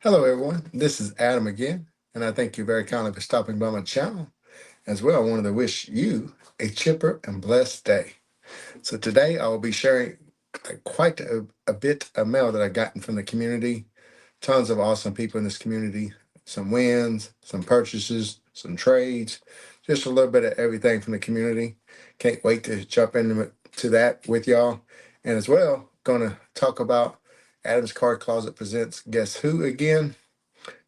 Hello, everyone. This is Adam again, and I thank you very kindly for stopping by my channel. As well, I wanted to wish you a chipper and blessed day. So today I will be sharing quite a bit of mail that I've gotten from the community. Tons of awesome people in this community. Some wins, some purchases, some trades, just a little bit of everything from the community. Can't wait to jump into that with y'all. And as well, going to talk about Adam's Card Closet presents Guess Who again,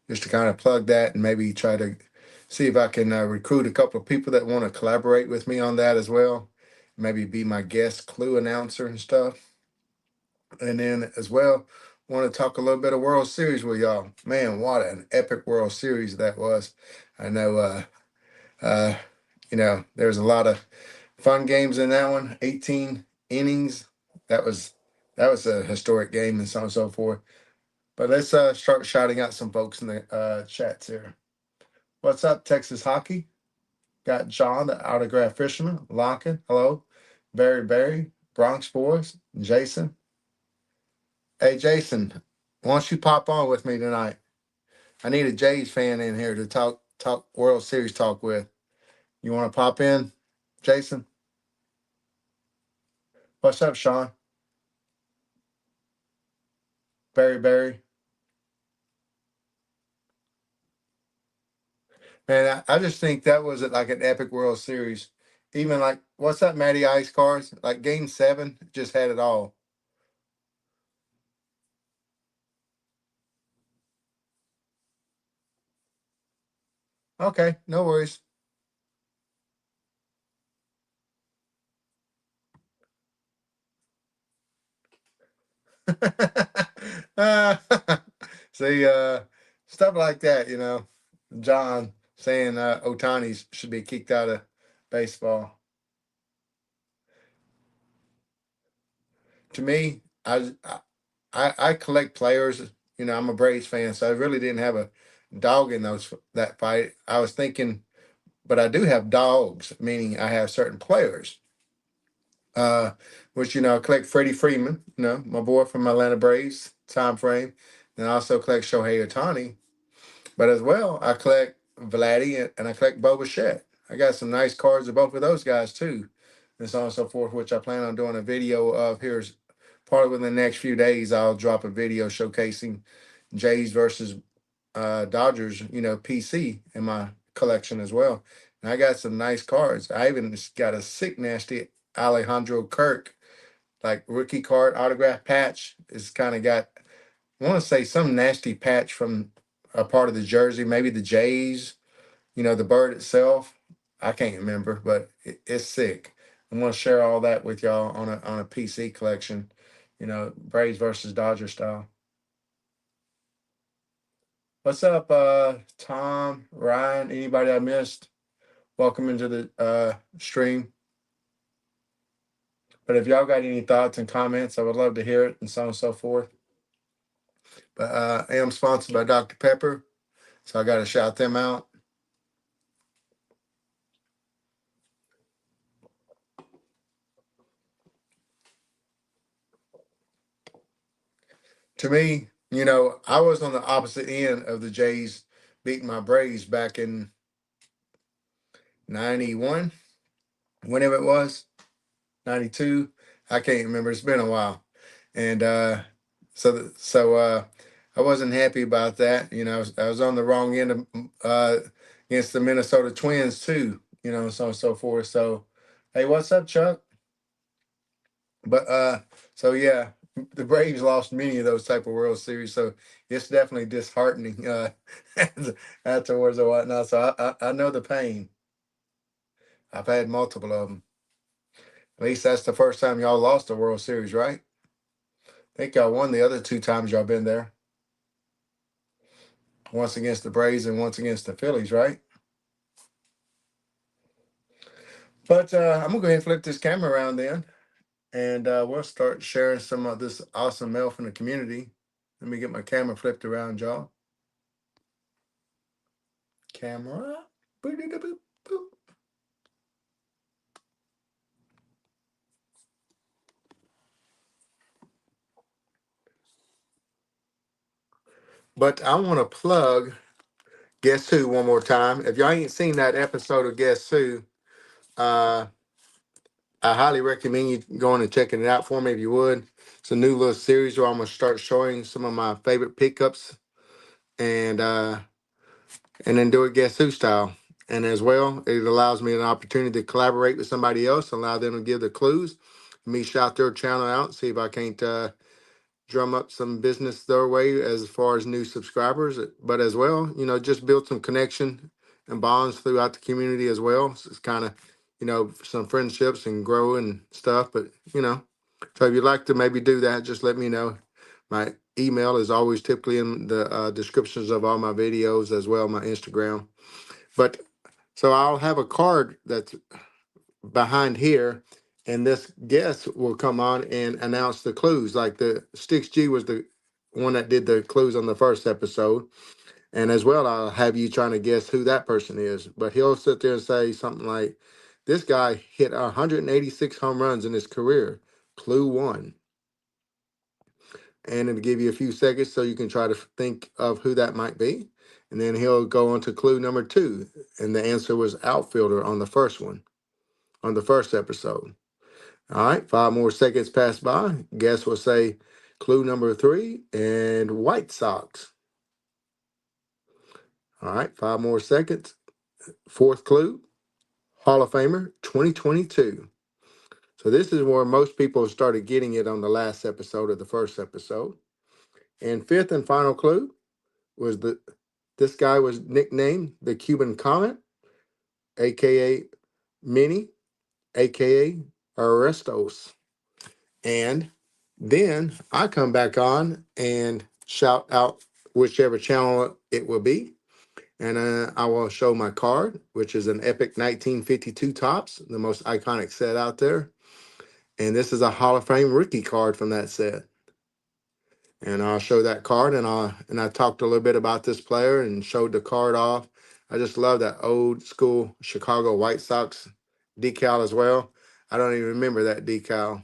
just to kind of plug that and maybe try to see if I can recruit a couple of people that want to collaborate with me on that as well. Maybe be my guest clue announcer and stuff. And then as well, want to talk a little bit of World Series with y'all. Man, what an epic World Series that was. I know, uh, there's a lot of fun games in that one. 18 innings. That was a historic game and so on and so forth. But let's start shouting out some folks in the chats here. What's up, Texas Hockey? Got John, the Autograph Fisherman, Lonkin, hello. Barry, Bronx Boys, Jason. Hey, Jason, why don't you pop on with me tonight? I need a Jays fan in here to talk World Series talk with. You want to pop in, Jason? What's up, Sean? Barry. Man, I just think that was like an epic World Series. Even like, what's up, Matty Ice Cars? Like Game 7 just had it all. Okay, no worries. uh, see, stuff like that, John saying Otani should be kicked out of baseball. To me, I collect players. I'm a Braves fan, so I really didn't have a dog in that fight. I was thinking, but I do have dogs, meaning I have certain players. Uh, which I collect Freddie Freeman, my boy from Atlanta Braves time frame, and I also collect Shohei Otani. But as well, I collect Vladdy and I collect Bo Bichette. I got some nice cards of both of those guys too, and so on and so forth, which I plan on doing a video of. Here's probably within the next few days. I'll drop a video showcasing Jays versus Dodgers, PC in my collection as well. And I got some nice cards. I even got a sick nasty Alejandro Kirk like rookie card autograph patch. It's kind of got, I want to say, some nasty patch from a part of the jersey, maybe the Jays, the bird itself. I can't remember, but it's sick. I'm going to share all that with y'all on a PC collection, Braves versus Dodger style. What's up, Tom, Ryan, anybody I missed? Welcome into the stream. But if y'all got any thoughts and comments, I would love to hear it and so on and so forth. But I am sponsored by Dr. Pepper, so I got to shout them out. To me, I was on the opposite end of the Jays beating my Braves back in 91, whenever it was, 92. I can't remember. It's been a while. And I wasn't happy about that. I was on the wrong end of against the Minnesota Twins too, so on and so forth. So, hey, what's up, Chuck? But so yeah, the Braves lost many of those type of World Series, so it's definitely disheartening afterwards or whatnot. So I know the pain. I've had multiple of them. At least that's the first time y'all lost a World Series, right? I think y'all won the other two times y'all been there. Once against the Braves and once against the Phillies, right? But I'm gonna go ahead and flip this camera around then, and we'll start sharing some of this awesome mail from the community. Let me get my camera flipped around, y'all. Camera. Boop-de-de-boop, boop. But I want to plug Guess Who one more time. If y'all ain't seen that episode of Guess Who, uh, I highly recommend you going and checking it out for me if you would. It's a new little series where I'm gonna start showing some of my favorite pickups and then do it Guess Who style. And as well, it allows me an opportunity to collaborate with somebody else, allow them to give the clues, me shout their channel out, see if I can't drum up some business their way as far as new subscribers, but as well, just build some connection and bonds throughout the community as well. So it's kind of, some friendships and grow and stuff. But, so if you'd like to maybe do that, just let me know. My email is always typically in the descriptions of all my videos as well, my Instagram. But so I'll have a card that's behind here, and this guest will come on and announce the clues. Like the Stix G was the one that did the clues on the first episode, and as well, I'll have you trying to guess who that person is. But he'll sit there and say something like, "This guy hit 186 home runs in his career." Clue one, and it'll give you a few seconds so you can try to think of who that might be. And then he'll go on to clue number two, and the answer was outfielder on the first one, on the first episode. All right, 5 more seconds pass by. Guess will say clue number three and White Sox. All right, 5 more seconds. Fourth clue, Hall of Famer 2022. So this is where most people started getting it on the last episode of the first episode. And fifth and final clue was this guy was nicknamed the Cuban Comet, aka Minnie, aka Arestos. And then I come back on and shout out whichever channel it will be. And I will show my card, which is an Epic 1952 Tops, the most iconic set out there. And this is a Hall of Fame rookie card from that set. And I'll show that card, and I talked a little bit about this player and showed the card off. I just love that old school Chicago White Sox decal as well. I don't even remember that decal.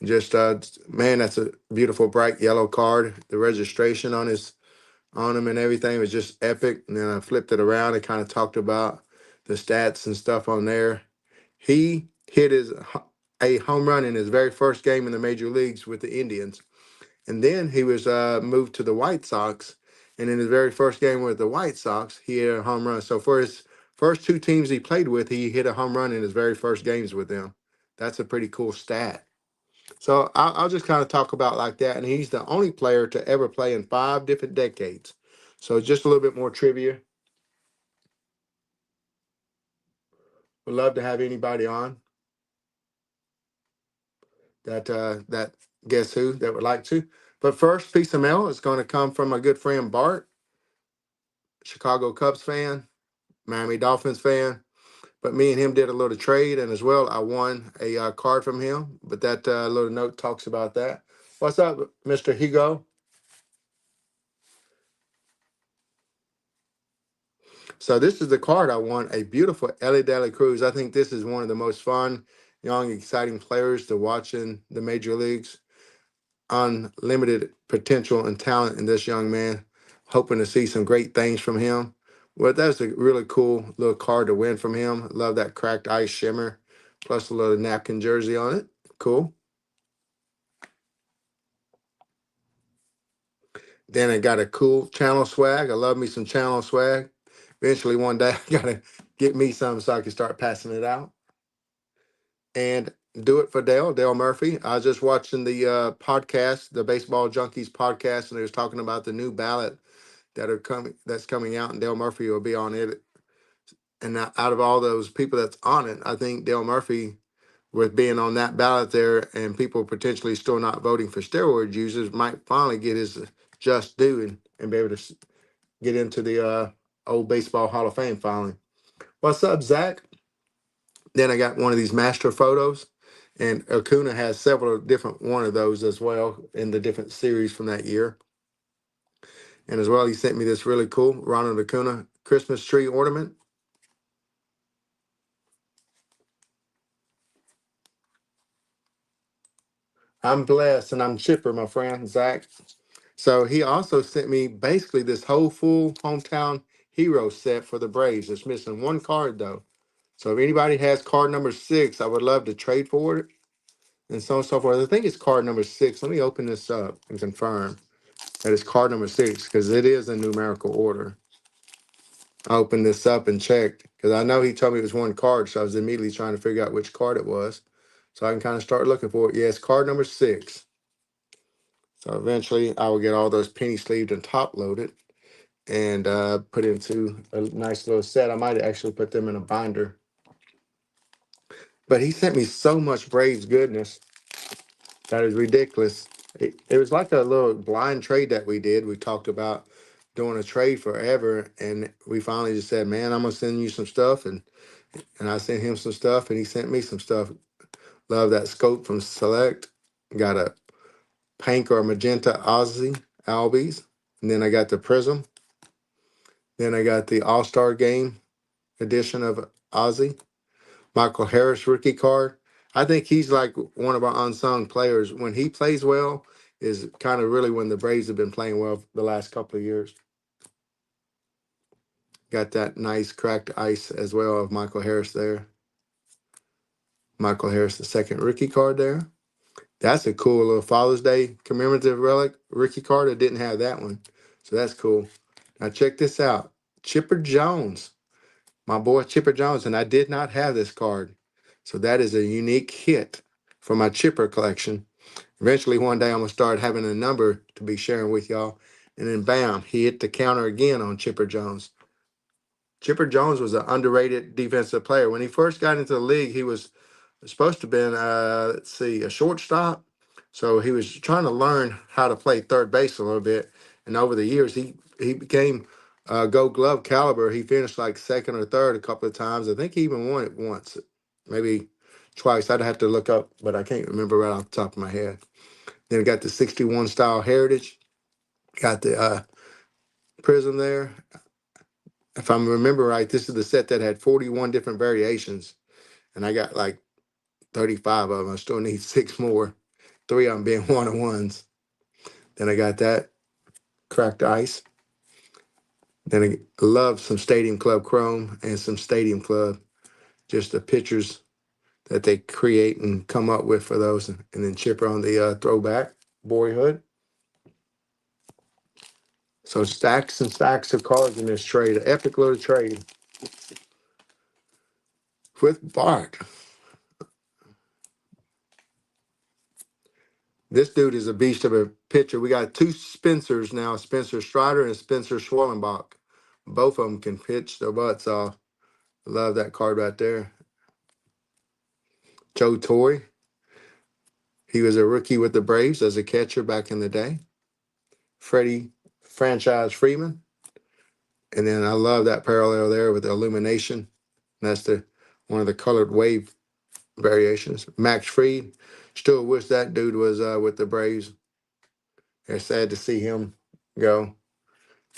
Just man, that's a beautiful bright yellow card. The registration on him and everything was just epic. And then I flipped it around and kind of talked about the stats and stuff on there. He hit a home run in his very first game in the major leagues with the Indians, and then he was moved to the White Sox. And in his very first game with the White Sox, he hit a home run. So for his first two teams he played with, he hit a home run in his very first games with them. That's a pretty cool stat. So I'll just kind of talk about like that. And he's the only player to ever play in 5 different decades. So just a little bit more trivia. Would love to have anybody on that Guess Who that would like to. But first piece of mail is going to come from my good friend Bart, Chicago Cubs fan, Miami Dolphins fan. But me and him did a little trade, and as well, I won a card from him. But that little note talks about that. What's up, Mr. Hugo? So this is the card I won, a beautiful Ellie De La Cruz. I think this is one of the most fun, young, exciting players to watch in the major leagues. Unlimited potential and talent in this young man. Hoping to see some great things from him. Well, that's a really cool little card to win from him. Love that cracked ice shimmer, plus a little napkin jersey on it. Cool. Then I got a cool channel swag. I love me some channel swag. Eventually, one day, I gotta get me some so I can start passing it out. And do it for Dale Murphy. I was just watching the podcast, the Baseball Junkies podcast, and they was talking about the new ballot that's coming out, and Dale Murphy will be on it. And out of all those people that's on it, I think Dale Murphy, with being on that ballot there, and people potentially still not voting for steroid users, might finally get his just due and be able to get into the old baseball Hall of Fame finally. What's up, Zach? Then I got one of these master photos, and Acuna has several different one of those as well in the different series from that year. And as well, he sent me this really cool Ronald Acuna Christmas tree ornament. I'm blessed and I'm chipper, my friend Zach. So he also sent me basically this whole full hometown hero set for the Braves. It's missing one card though. So if anybody has card number 6, I would love to trade for it and so on and so forth. I think it's card number 6. Let me open this up and confirm that it's card number 6 because it is in numerical order. I opened this up and checked because I know he told me it was one card, so I was immediately trying to figure out which card it was. So I can kind of start looking for it. Yeah, it's card number 6. So eventually I will get all those penny sleeved and top loaded and put into a nice little set. I might actually put them in a binder. But he sent me so much Braves goodness that is ridiculous. It was like a little blind trade that we did. We talked about doing a trade forever, and we finally just said, "Man, I'm gonna send you some stuff," and I sent him some stuff, and he sent me some stuff. Love that scope from Select. Got a pink or magenta Ozzy Albies, and then I got the Prism. Then I got the All Star Game edition of Ozzy. Michael Harris rookie card. I think he's like one of our unsung players. When he plays well, is kind of really when the Braves have been playing well the last couple of years. Got that nice cracked ice as well of Michael Harris there. Michael Harris, the second rookie card there. That's a cool little Father's Day commemorative relic rookie card. I didn't have that one. So that's cool. Now check this out. Chipper Jones, my boy Chipper Jones, and I did not have this card. So that is a unique hit for my Chipper collection. Eventually, one day I'm gonna start having a number to be sharing with y'all. And then bam, he hit the counter again on Chipper Jones. Chipper Jones was an underrated defensive player. When he first got into the league, he was supposed to have been, let's see, a shortstop. So he was trying to learn how to play third base a little bit. And over the years, he became Gold Glove caliber. He finished like second or third a couple of times. I think he even won it once, maybe twice. I'd have to look up, but I can't remember right off the top of my head. Then got the 61 style Heritage. Got the Prism there. If I remember right, this is the set that had 41 different variations. And I got like 35 of them. I still need 6 more. 3 of them being one-on-ones. Then I got that cracked ice. Then I love some Stadium Club Chrome and some Stadium Club. Just the pictures that they create and come up with for those. And then Chipper on the throwback boyhood. So stacks and stacks of cards in this trade. An epic little trade with Bart. This dude is a beast of a pitcher. We got 2 Spencers now, Spencer Strider and Spencer Schwellenbach. Both of them can pitch their butts off. Love that card right there. Joe Torre. He was a rookie with the Braves as a catcher back in the day. Freddie Franchise Freeman. And then I love that parallel there with the illumination. That's the one of the colored wave variations. Max Fried. Still wish that dude was with the Braves. It's sad to see him go.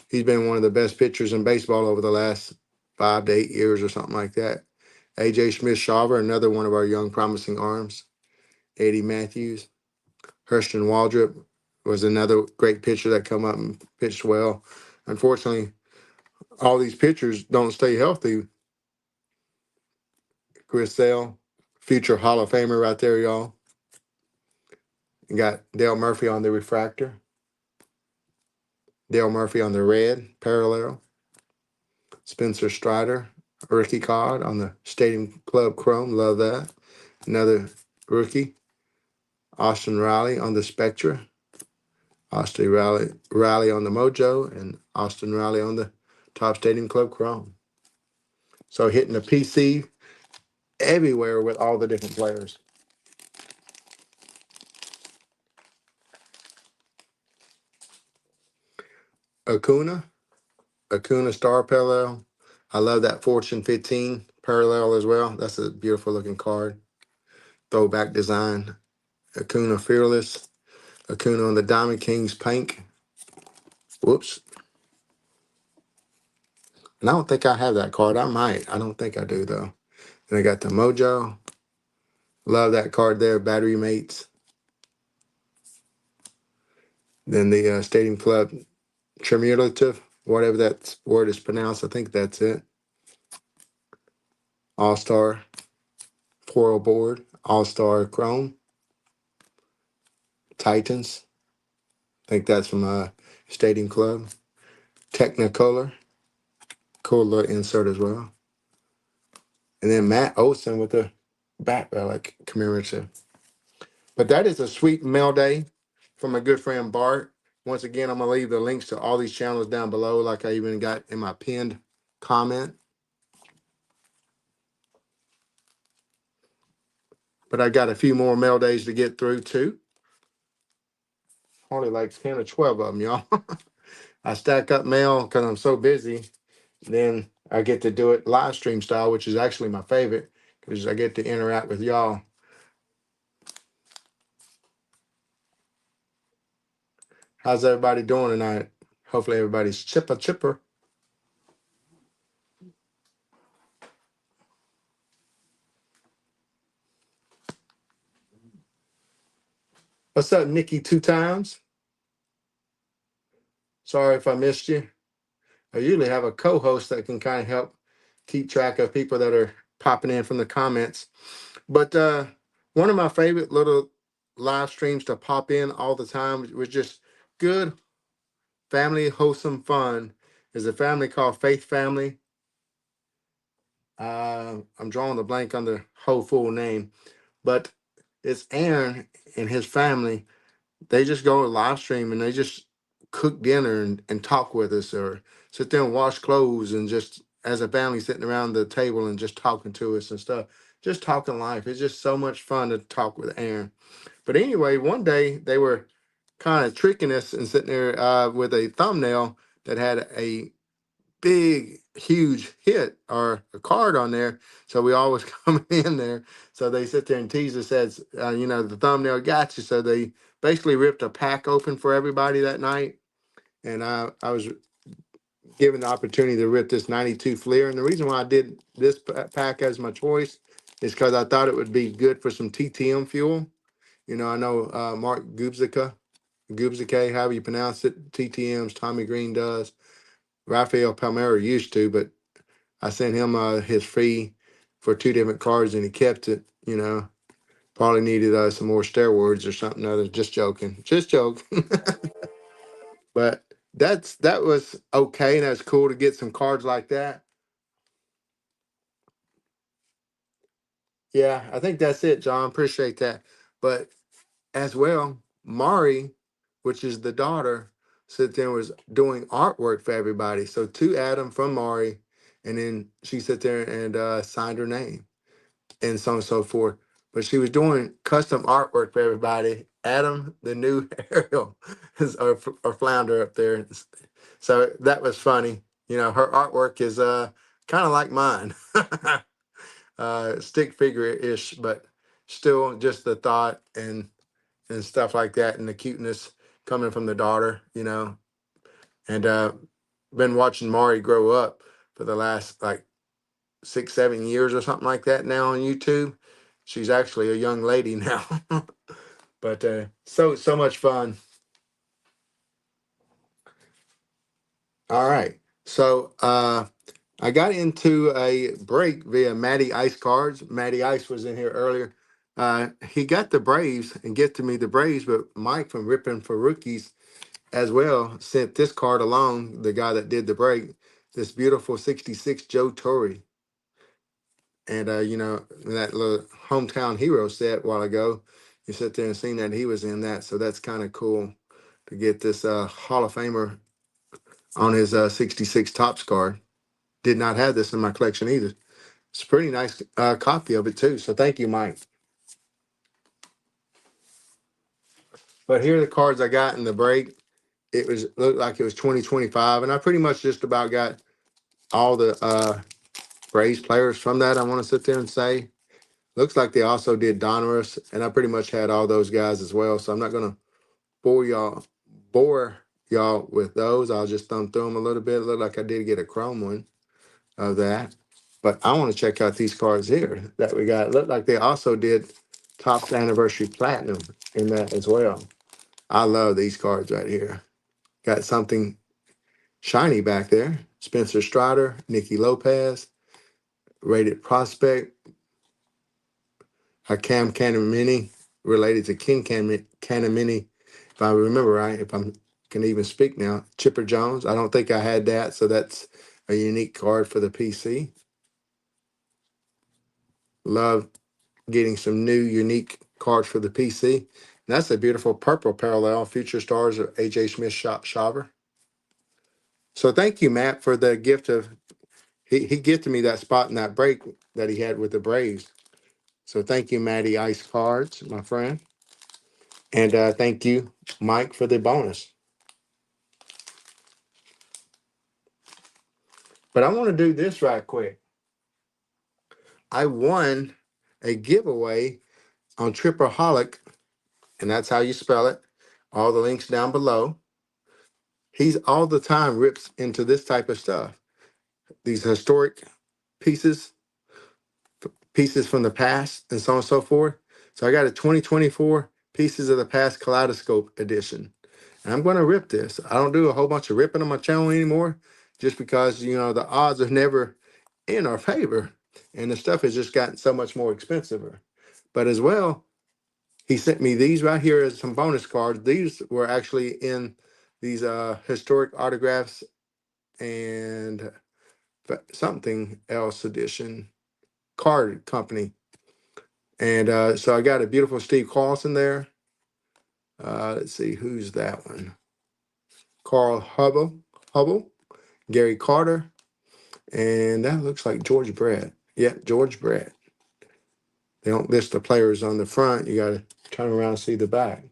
He's been one of the best pitchers in baseball over the last 5 to 8 years or something like that. AJ Smith-Shawver, another one of our young promising arms. Eddie Matthews. Hurston Waldrop was another great pitcher that come up and pitched well. Unfortunately, all these pitchers don't stay healthy. Chris Sale, future Hall of Famer right there, y'all. You got Dale Murphy on the refractor. Dale Murphy on the red parallel. Spencer Strider, rookie card on the Stadium Club Chrome. Love that. Another rookie. Austin Riley on the Spectra. Austin Riley on the Mojo, and Austin Riley on the Top Stadium Club Chrome. So hitting the PC everywhere with all the different players. Acuna Star Parallel. I love that Fortune 15 parallel as well. That's a beautiful looking card. Throwback design. Acuna Fearless. Acuna on the Diamond Kings pink. Whoops. And I don't think I have that card. I might. I don't think I do, though. And I got the Mojo. Love that card there. Battery Mates. Then the Stadium Club Cumulative, whatever that word is pronounced, I think that's it. All Star Foil Board, All Star Chrome, Titans. I think that's from Stadium Club. Technicolor, cool little insert as well. And then Matt Olson with the bat relic commemorative. But that is a sweet mail day from my good friend Bart. Once again, I'm going to leave the links to all these channels down below, like I even got in my pinned comment. But I got a few more mail days to get through too. Only like 10 or 12 of them, y'all. I stack up mail because I'm so busy. Then I get to do it live stream style, which is actually my favorite because I get to interact with y'all. How's everybody doing tonight? Hopefully everybody's chipper. What's up, Nikki, 2 times? Sorry if I missed you. I usually have a co-host that can kind of help keep track of people that are popping in from the comments. But one of my favorite little live streams to pop in all the time was just good family wholesome fun. Is a family called Faith Family. I'm drawing the blank on the whole full name, but it's Aaron and his family. They just go live stream and they just cook dinner and talk with us or sit there and wash clothes and just as a family sitting around the table and just talking to us and stuff. Just talking life. It's just so much fun to talk with Aaron. But anyway, one day they were kind of tricking us and sitting there with a thumbnail that had a big, huge hit or a card on there. So we always come in there. So they sit there and tease us as, the thumbnail got you. So they basically ripped a pack open for everybody that night. And I was given the opportunity to rip this 92 Fleer. And the reason why I did this pack as my choice is because I thought it would be good for some TTM fuel. I know Mark Gubzike, however you pronounce it, TTMs, Tommy Green does. Rafael Palmeiro used to, but I sent him his fee for 2 different cards and he kept it, Probably needed some more steroids or something other. Just joking. Just joking. But that was okay. And that's cool to get some cards like that. Yeah, I think that's it, John. Appreciate that. But as well, Mari, which is the daughter, sit there and was doing artwork for everybody. So to Adam from Mari, and then she sat there and signed her name and so on and so forth. But she was doing custom artwork for everybody. Adam, the new Ariel, is our flounder up there. So that was funny. Her artwork is kind of like mine, stick figure ish, but still just the thought and stuff like that, and the cuteness coming from the daughter, and been watching Mari grow up for the last like 6, 7 years or something like that now on YouTube. She's actually a young lady now, but so much fun. All right, so I got into a break via Matty Ice cards. Matty Ice was in here earlier. He got the Braves and gifted me the Braves, but Mike from Ripping for Rookies as well sent this card along, the guy that did the break, this beautiful 66 Joe Torre. And, that little hometown hero set a while ago, you sit there and seen that he was in that. So that's kind of cool to get this Hall of Famer on his 66 Topps card. Did not have this in my collection either. It's a pretty nice copy of it too. So thank you, Mike. But here are the cards I got in the break. It looked like it was 2025, and I pretty much just about got all the Braves players from that. I want to sit there and say, looks like they also did Donruss, and I pretty much had all those guys as well. So I'm not gonna bore y'all with those. I'll just thumb through them a little bit. It looked like I did get a chrome one of that, but I want to check out these cards here that we got. It looked like they also did Topps Anniversary Platinum in that as well. I love these cards right here. Got something shiny back there. Spencer Strider, Nicky Lopez, Rated Prospect, Cam Canamini, related to King Canamini, if I remember right, if I can even speak now. Chipper Jones, I don't think I had that, so that's a unique card for the PC. Love getting some new unique cards for the PC. And that's a beautiful purple parallel, Future Stars of AJ Smith Shopper. So thank you, Matt, for the gift of he gifted me that spot in that break that he had with the Braves. So thank you, Matty Ice Cards, my friend. And thank you, Mike, for the bonus. But I want to do this right quick. I won a giveaway on Tripperholic, and that's how you spell it. All the links down below. He's all the time rips into this type of stuff. These historic pieces, pieces from the past, and so on and so forth. So I got a 2024 Pieces of the Past Kaleidoscope edition. And I'm going to rip this. I don't do a whole bunch of ripping on my channel anymore just because, you know, the odds are never in our favor. And the stuff has just gotten so much more expensive. But as well, he sent me these right here as some bonus cards. These were actually in these historic autographs and something else edition card company. And so I got a beautiful Steve Carlson there. Let's see, who's that one? Carl Hubble, Gary Carter, and that looks like George Brett. Yeah, George Brett. They don't list the players on the front. You got to turn around and see the back.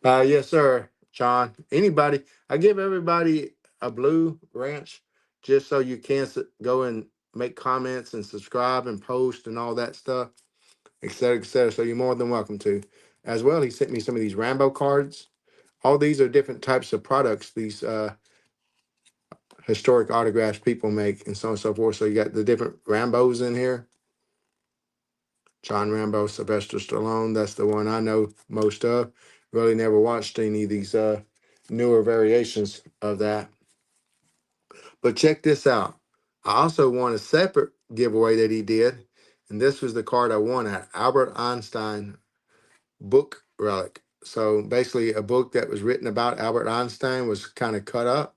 Yes, sir, John. Anybody, I give everybody a blue ranch just so you can go and make comments and subscribe and post and all that stuff, et cetera, et cetera. So you're more than welcome to. As well, he sent me some of these Rambo cards. All these are different types of products, these historic autographs people make and so on and so forth. So you got the different Rambos in here. John Rambo, Sylvester Stallone, that's the one I know most of. Really never watched any of these newer variations of that. But check this out. I also won a separate giveaway that he did, and this was the card I won at Albert Einstein book relic. So basically, a book that was written about Albert Einstein was kind of cut up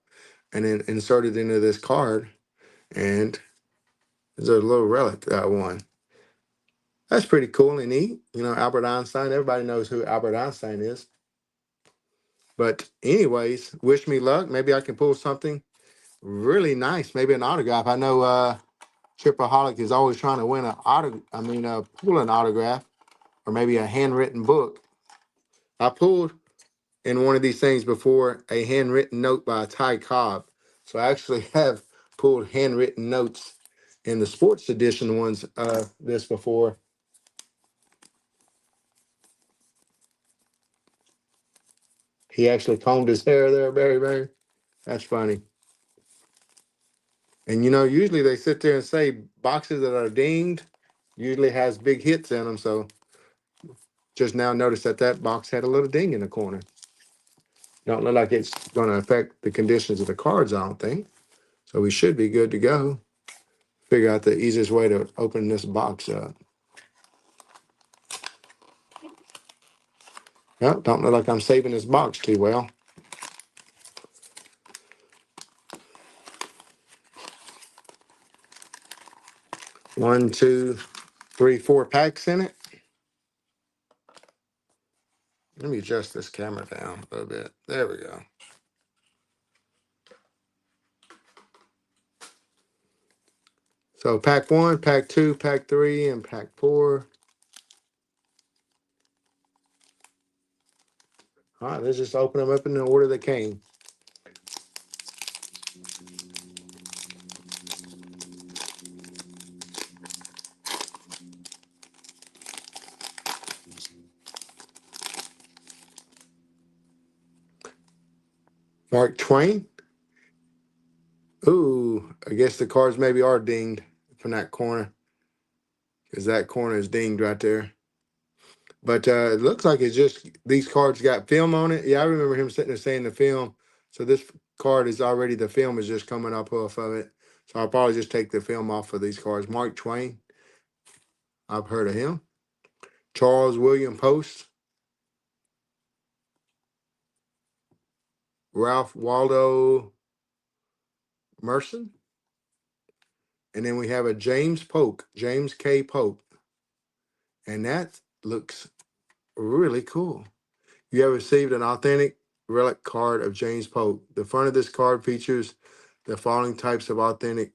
and then inserted into this card, and there's a little relic that I won. That's pretty cool and neat. You know, Albert Einstein, everybody knows who Albert Einstein is. But anyways, wish me luck. Maybe I can pull something really nice, maybe an autograph. I know Tripperholic is always trying to win pull an autograph or maybe a handwritten book. I pulled in one of these things before a handwritten note by Ty Cobb. So I actually have pulled handwritten notes in the sports edition ones this before. He actually combed his hair there, very. That's funny. And you know, usually they sit there and say boxes that are dinged usually has big hits in them. So just now noticed that that box had a little ding in the corner. Don't look like it's going to affect the conditions of the cards, I don't think. So we should be good to go. Figure out the easiest way to open this box up. Yep, don't look like I'm saving this box too well. One, two, three, four packs in it. Let me adjust this camera down a little bit. There we go. So pack one, pack two, pack three, and pack four. All right, let's just open them up in the order they came. Mark Twain. Ooh, I guess the cards maybe are dinged from that corner because that corner is dinged right there. But it looks like it's just these cards got film on it. Yeah, I remember him sitting there saying the film. So this card is already, the film is just coming up off of it. So I'll probably just take the film off of these cards. Mark Twain, I've heard of him. Charles William Post, Ralph Waldo Merson, and then we have a James Polk, James K. Polk, and that looks really cool. You have received an authentic relic card of James Polk. The front of this card features the following types of authentic,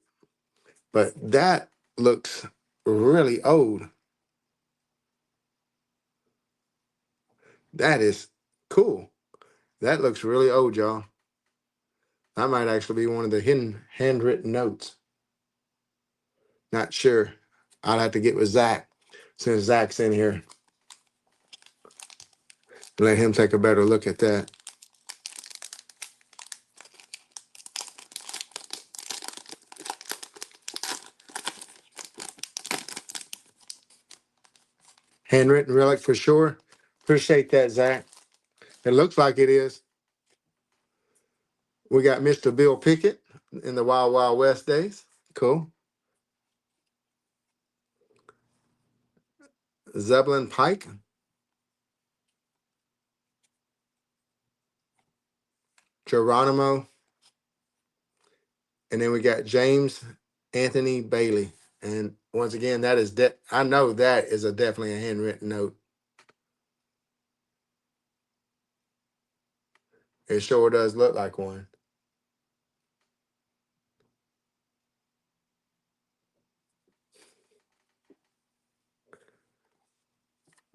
but that looks really old. That is cool. That looks really old, y'all. That might actually be one of the hidden handwritten notes. Not sure. I'll have to get with Zach since Zach's in here. Let him take a better look at that. Handwritten relic for sure. Appreciate that, Zach. It looks like it is. We got Mr. Bill Pickett in the Wild Wild West days. Cool. Zebulon Pike. Geronimo. And then we got James Anthony Bailey. And once again, that is I know that is definitely a handwritten note. It sure does look like one.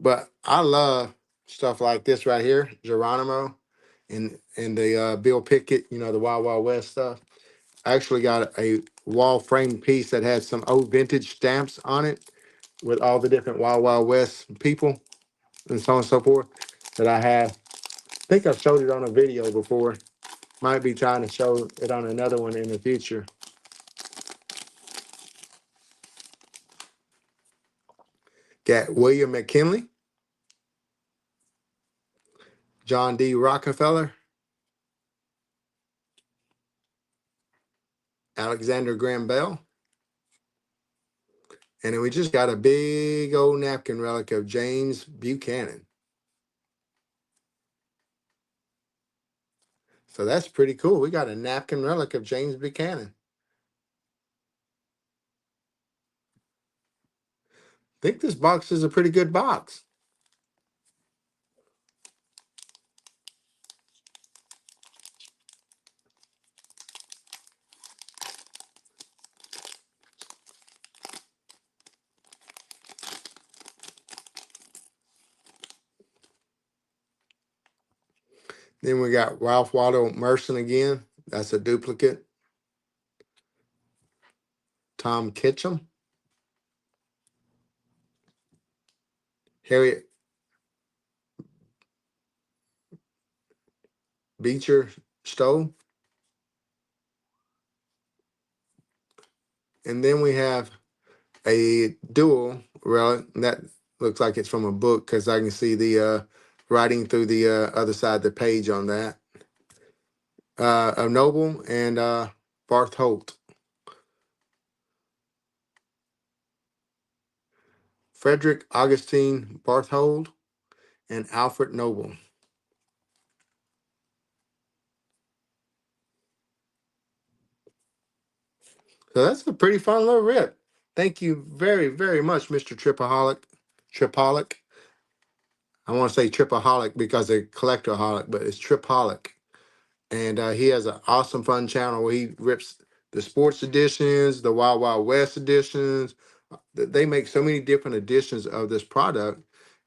But I love stuff like this right here, Geronimo, and the Bill Pickett, the Wild Wild West stuff. I actually got a wall frame piece that had some old vintage stamps on it with all the different Wild Wild West people and so on and so forth that I have. I think I've showed it on a video before. Might be trying to show it on another one in the future. Got William McKinley, John D. Rockefeller, Alexander Graham Bell, and then we just got a big old napkin relic of James Buchanan. So that's pretty cool. We got a napkin relic of James Buchanan. I think this box is a pretty good box. Then we got Ralph Waldo Merson again. That's a duplicate. Tom Kitchum. Harriet Beecher Stowe. And then we have a dual relic. That looks like it's from a book because I can see the writing through the other side of the page on that. A Noble and Barth Holt. Frederick Augustine Barthold and Alfred Noble. So that's a pretty fun little rip. Thank you very, very much, Mr. Tripaholic. Tripaholic. I want to say Tripaholic because they're collectorholic, but it's Tripaholic. And he has an awesome fun channel where he rips the sports editions, the Wild Wild West editions. They make so many different editions of this product.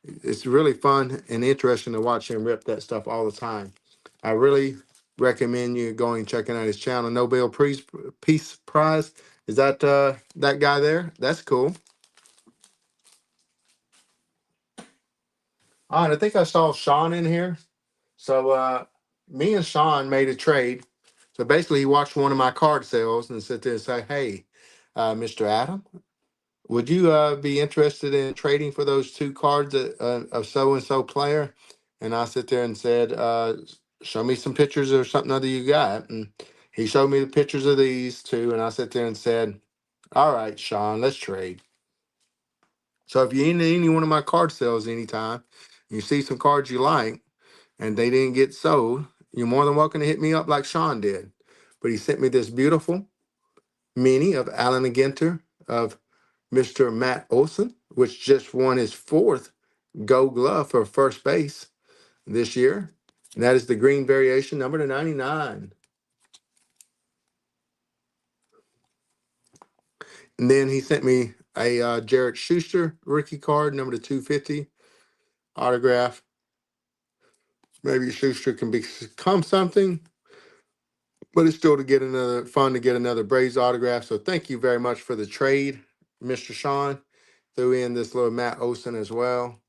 It's really fun and interesting to watch him rip that stuff all the time. I really recommend you going and checking out his channel. Nobel Peace Prize. Is that that guy there? That's cool. All right, I think I saw Sean in here. So me and Sean made a trade. So basically, he watched one of my card sales and said to say, "Hey, Mr. Adam, would you be interested in trading for those two cards of so and so player? And I sit there and said, show me some pictures or something other you got. And he showed me the pictures of these two, and I sit there and said, all right, Sean, let's trade. So if you're in any one of my card sales anytime, you see some cards you like and they didn't get sold, you're more than welcome to hit me up like Sean did. But he sent me this beautiful mini of Alan Ginter of Mr. Matt Olson, which just won his fourth Gold Glove for first base this year. And that is the green variation, number to 99. And then he sent me a Jarrett Schuster rookie card, number to 250, autograph. Maybe Schuster can become something, but it's still to get another fun to get another Braves autograph. So thank you very much for the trade, Mr. Sean. Threw in this little Matt Olson as well.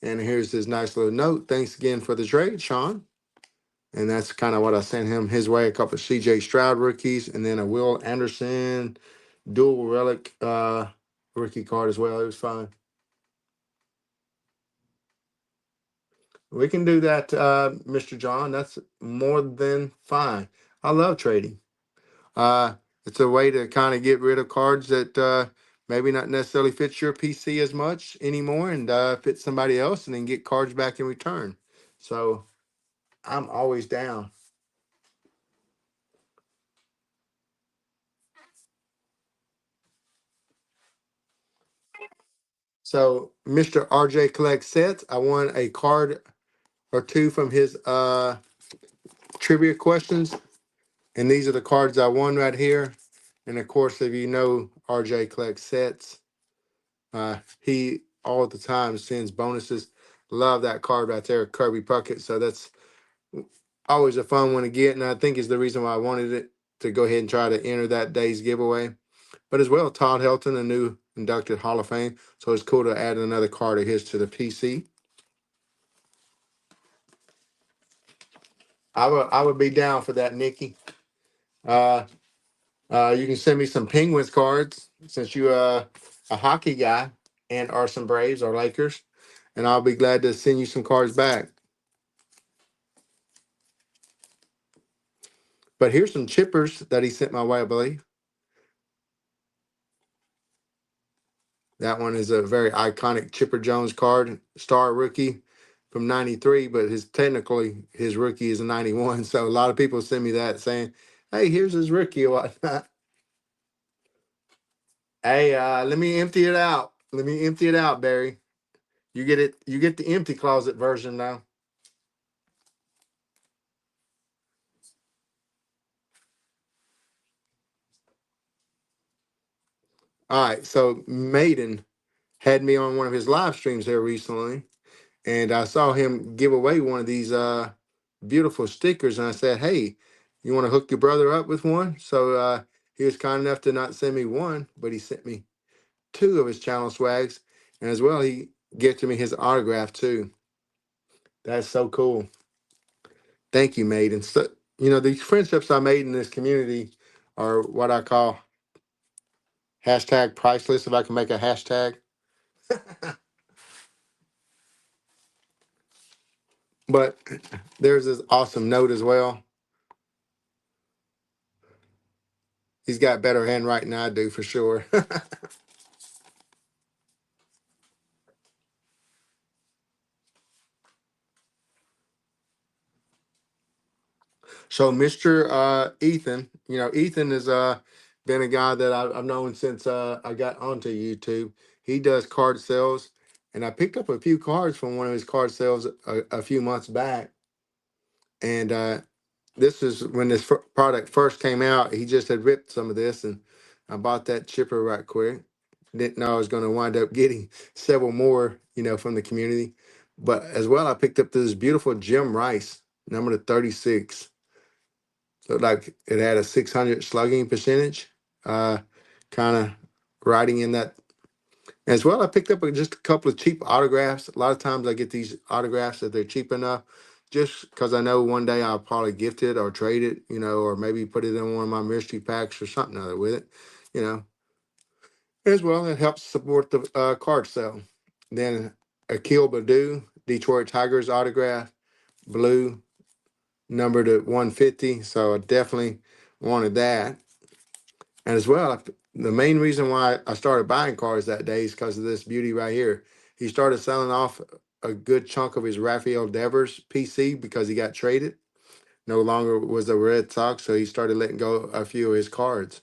And here's his nice little note. Thanks again for the trade, Sean. And that's kind of what I sent him his way. A couple of CJ Stroud rookies, and then a Will Anderson dual relic rookie card as well. It was fun. We can do that, Mr. John. That's more than fine. I love trading. Uh, it's a way to kind of get rid of cards that maybe not necessarily fit your PC as much anymore, and fit somebody else, and then get cards back in return. So I'm always down. So Mr. RJ collects sets. I won a card or two from his trivia questions, and these are the cards I won right here. And of course, if you know RJ collects sets, he all the time sends bonuses. Love that card right there, Kirby Puckett. So that's always a fun one to get, and I think is the reason why I wanted it to go ahead and try to enter that day's giveaway. But as well, Todd Helton, a new inducted Hall of Fame. So it's cool to add another card of his to the PC. I would be down for that, Nikki. Uh, you can send me some Penguins cards since you a hockey guy and are some Braves or Lakers, and I'll be glad to send you some cards back. But here's some chippers that he sent my way, I believe. That one is a very iconic Chipper Jones card, star rookie from '93, but his rookie is a '91. So a lot of people send me that saying, "Hey, here's his rookie or whatnot." Hey, let me empty it out. Let me empty it out, Barry. You get it. You get the empty closet version now. All right. So Maiden had me on one of his live streams there recently, and I saw him give away one of these beautiful stickers, and I said, "Hey, you want to hook your brother up with one?" So he was kind enough to not send me one, but he sent me two of his channel swags, and as well he gifted me his autograph too. That's so cool. Thank you, Maiden. So these friendships I made in this community are what I call hashtag priceless. If I can make a hashtag. But there's this awesome note as well. He's got better handwriting than I do for sure. So Mr. Ethan, Ethan has been a guy that I've known since I got onto YouTube. He does card sales, and I picked up a few cards from one of his card sales a few months back. And this is when this product first came out. He just had ripped some of this, and I bought that chipper right quick. Didn't know I was going to wind up getting several more, from the community. But as well, I picked up this beautiful Jim Rice, number to 36. Looked like it had a 600 slugging percentage, uh, kind of riding in that. As well, I picked up just a couple of cheap autographs. A lot of times I get these autographs that they're cheap enough just because I know one day I'll probably gift it or trade it, or maybe put it in one of my mystery packs or something other with it, you know. as well. It helps support the card sale. Then Akil Badu, Detroit Tigers autograph, blue, numbered at 150. So I definitely wanted that. And as well, the main reason why I started buying cards that day is because of this beauty right here. He started selling off a good chunk of his Rafael Devers PC because he got traded. No longer was a Red Sox, so he started letting go a few of his cards.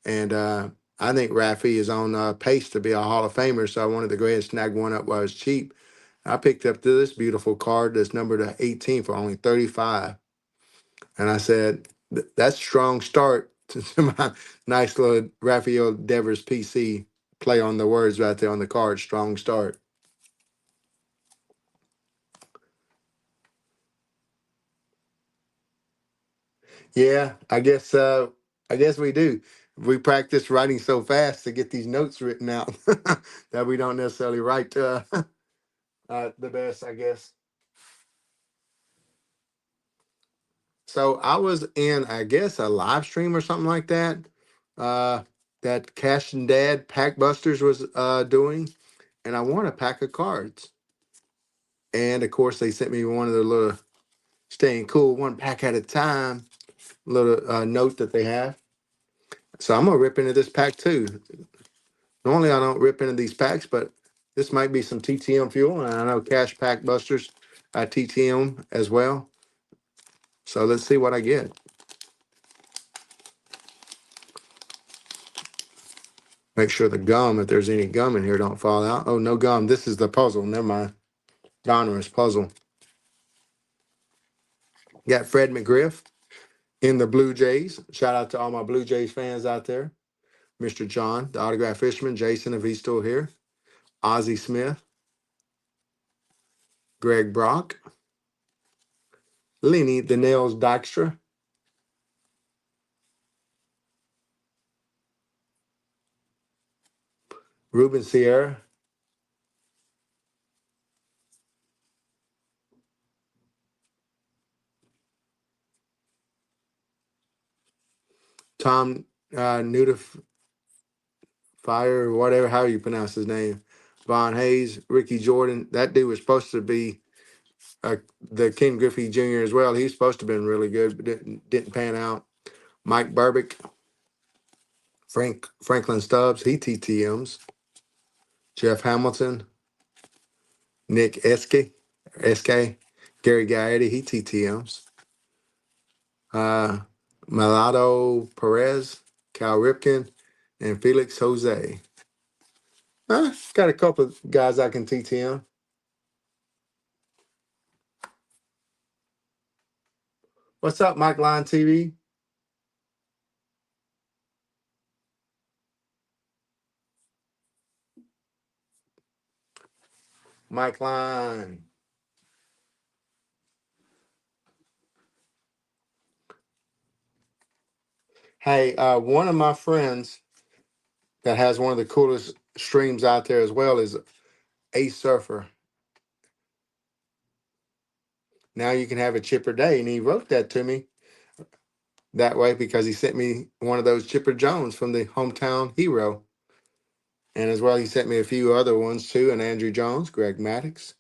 And I think Rafi is on pace to be a Hall of Famer, so I wanted to go ahead and snag one up while it was cheap. I picked up this beautiful card that's numbered to 18 for only 35. And I said, that's a strong start to my nice little Rafael Devers PC play on the words right there on the card. Strong start. Yeah, I guess we do. We practice writing so fast to get these notes written out that we don't necessarily write the best, I guess. So I was in, I guess, a live stream or something like that. Uh, that Cash and Dad Pack Busters was doing, and I won a pack of cards. And of course, they sent me one of the little staying cool, one pack at a time little note that they have. So I'm gonna rip into this pack too. Normally, I don't rip into these packs, but this might be some TTM fuel, and I know Cash Pack Busters TTM as well. So let's see what I get. Make sure the gum, if there's any gum in here, don't fall out. Oh, no gum. This is the puzzle. Never mind. Donruss puzzle. Got Fred McGriff in the Blue Jays. Shout out to all my Blue Jays fans out there. Mr. John, the autograph fisherman. Jason, if he's still here. Ozzie Smith. Greg Brock. Lenny, the Nails Dykstra. Ruben Sierra. Tom Nudif Fire, whatever, how you pronounce his name. Von Hayes, Ricky Jordan. That dude was supposed to be the Ken Griffey Jr. as well. He's supposed to have been really good, but didn't pan out. Mike Burbick, Franklin Stubbs, he TTMs. Jeff Hamilton, Nick SK, Gary Gaetti, he TTMs. Uh, Malado Perez, Cal Ripken, and Felix Jose. Got a couple of guys I can TTM. What's up, Mike Line TV? Mike Line. Hey, one of my friends that has one of the coolest streams out there as well is Ace Surfer. Now you can have a chipper day. And he wrote that to me that way because he sent me one of those Chipper Jones from the Hometown Hero. And as well, he sent me a few other ones too, and Andrew Jones, Greg Maddox,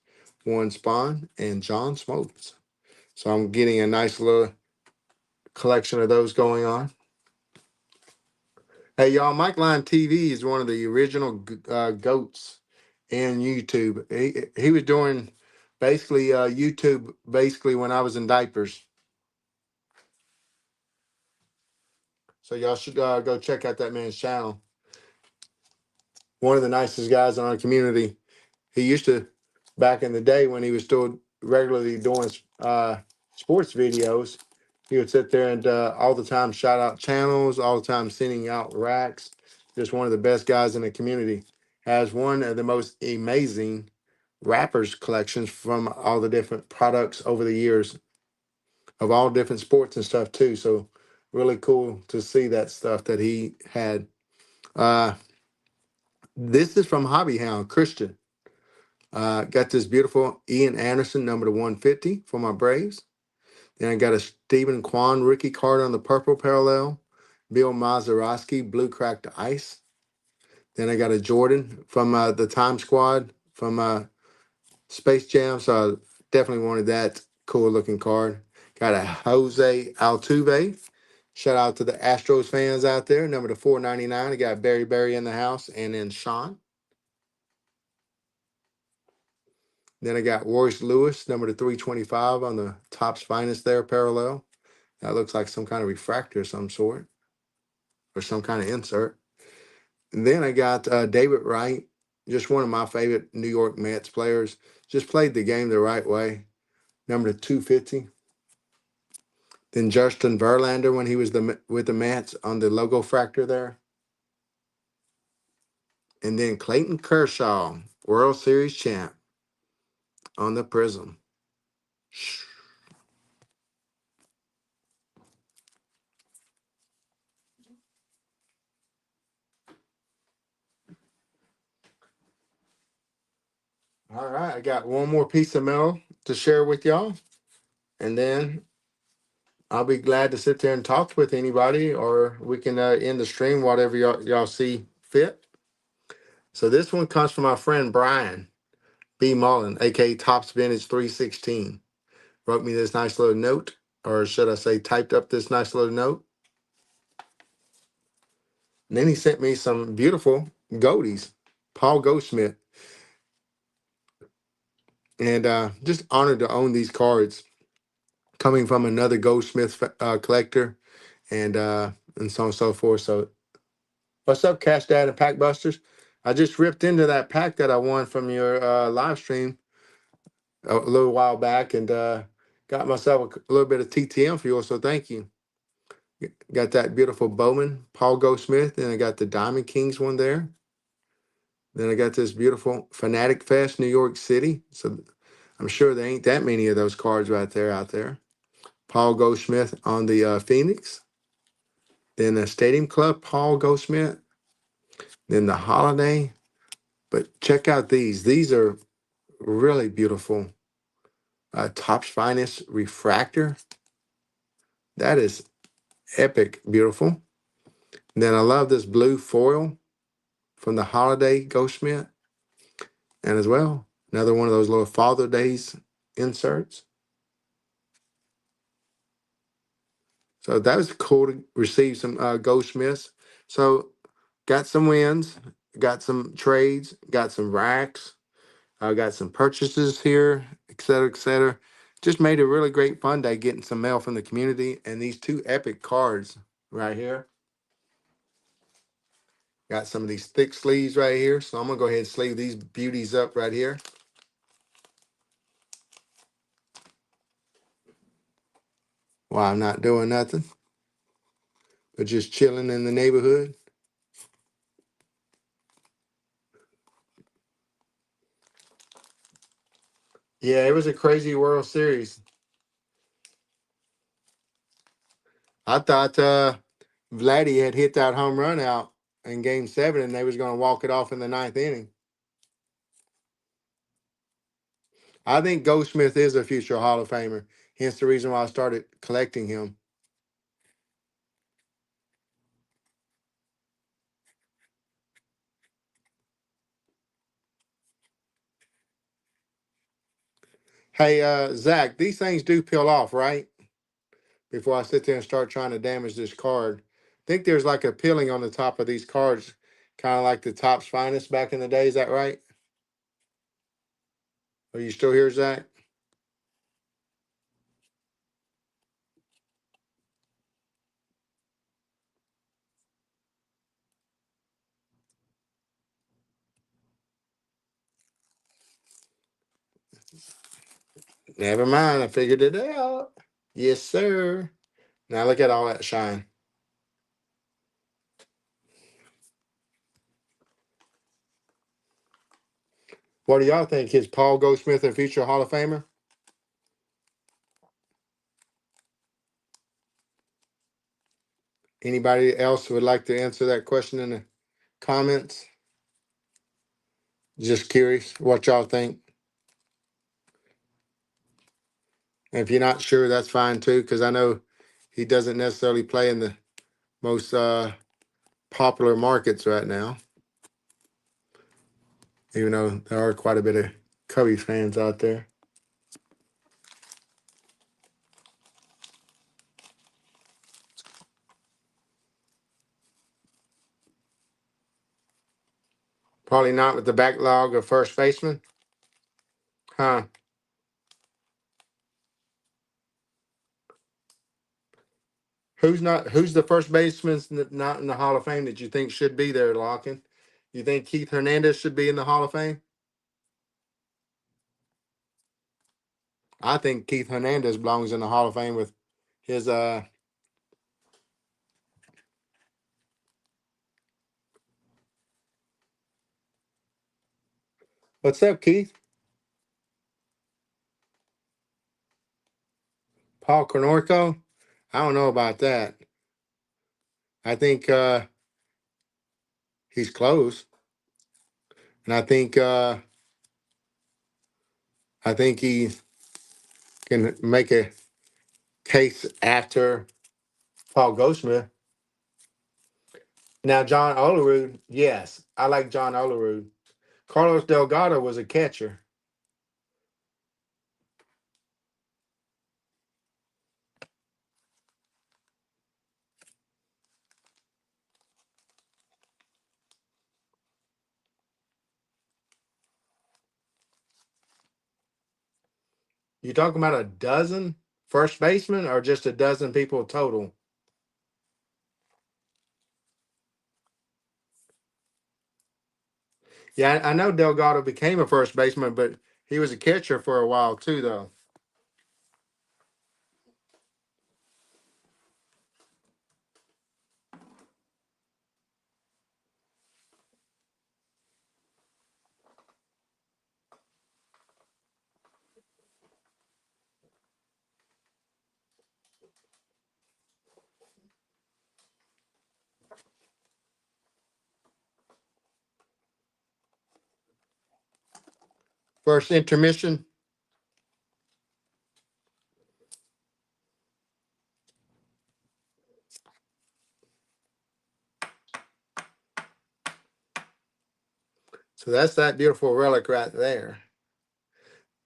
Warren Spahn, and John Smoltz. So I'm getting a nice little collection of those going on. Hey, y'all, Mike Line TV is one of the original goats in YouTube. He was doing basically YouTube basically when I was in diapers. So y'all should go check out that man's channel. One of the nicest guys in our community. He used to, back in the day when he was still regularly doing sports videos, he would sit there and all the time shout out channels, all the time sending out racks. Just one of the best guys in the community. Has one of the most amazing wrappers collections from all the different products over the years of all different sports and stuff too. So really cool to see that stuff that he had. Uh, this is from Hobby Hound Christian. Got this beautiful Ian Anderson number to 150 for my Braves. Then I got a Stephen Kwan rookie card on the purple parallel. Bill Mazeroski blue cracked ice. Then I got a Jordan from the Time Squad from Space Jam. So I definitely wanted that cool looking card. Got a Jose Altuve. Shout out to the Astros fans out there. Number to 499. I got Barry in the house, and then Sean. Then I got Royce Lewis, number to 325 on the Topps Finest there, parallel. That looks like some kind of refractor of some sort or some kind of insert. And then I got David Wright, just one of my favorite New York Mets players. Just played the game the right way. Number to 250. Then Justin Verlander when he was with the Mets on the logo fractor there. And then Clayton Kershaw, World Series champ on the Prism. All right, I got one more piece of mail to share with y'all. And then I'll be glad to sit there and talk with anybody, or we can end the stream, whatever y'all see fit. So this one comes from my friend Brian B. Mullen, aka Tops Vintage 316. Wrote me this nice little note, or should I say, typed up this nice little note. And then he sent me some beautiful Goldies, Paul Goldschmidt, and just honored to own these cards, coming from another Goldsmith collector, and so on and so forth. So what's up, Cash Dad and Pack Busters? I just ripped into that pack that I won from your live stream a little while back, and got myself a little bit of TTM fuel. So thank you. Got that beautiful Bowman, Paul Goldsmith, and I got the Diamond Kings one there. Then I got this beautiful Fanatic Fest, New York City. So I'm sure there ain't that many of those cards right there out there. Paul Goldsmith on the Phoenix. Then the Stadium Club, Paul Goldsmith. Then the Holiday. But check out these. These are really beautiful. Topps Finest Refractor. That is epic beautiful. And then I love this blue foil from the Holiday Goldsmith. And as well, another one of those little Father Days inserts. So that was cool to receive some Goldsmiths. So got some wins, got some trades, got some racks, got some purchases here, et cetera, et cetera. Just made a really great fun day getting some mail from the community and these two epic cards right here. Got some of these thick sleeves right here. So I'm going to go ahead and sleeve these beauties up right here. While I'm not doing nothing, but just chilling in the neighborhood. Yeah, it was a crazy World Series. I thought Vladdy had hit that home run out in Game 7, and they was going to walk it off in the ninth inning. I think Goldsmith is a future Hall of Famer. Hence the reason why I started collecting him. Hey, Zach, these things do peel off, right? Before I sit there and start trying to damage this card. I think there's like a peeling on the top of these cards, kind of like the Topps Finest back in the day. Is that right? Are you still here, Zach? Never mind. I figured it out. Yes, sir. Now look at all that shine. What do y'all think? Is Paul Goldsmith a future Hall of Famer? Anybody else would like to answer that question in the comments? Just curious what y'all think. And if you're not sure, that's fine too, because I know he doesn't necessarily play in the most popular markets right now. even though there are quite a bit of Cubbies fans out there. Probably not with the backlog of first baseman. Huh. Who's the first baseman not in the Hall of Fame that you think should be there, Larkin? You think Keith Hernandez should be in the Hall of Fame? I think Keith Hernandez belongs in the Hall of Fame with his what's up, Keith? Paul Konorko? I don't know about that. I think he's close. And I think he can make a case after Paul Goldschmidt. Now John Olerud, yes, I like John Olerud. Carlos Delgado was a catcher. You talking about a dozen first basemen or just a dozen people total? Yeah, I know Delgado became a first baseman, but he was a catcher for a while too, though. First intermission. So that's that beautiful relic right there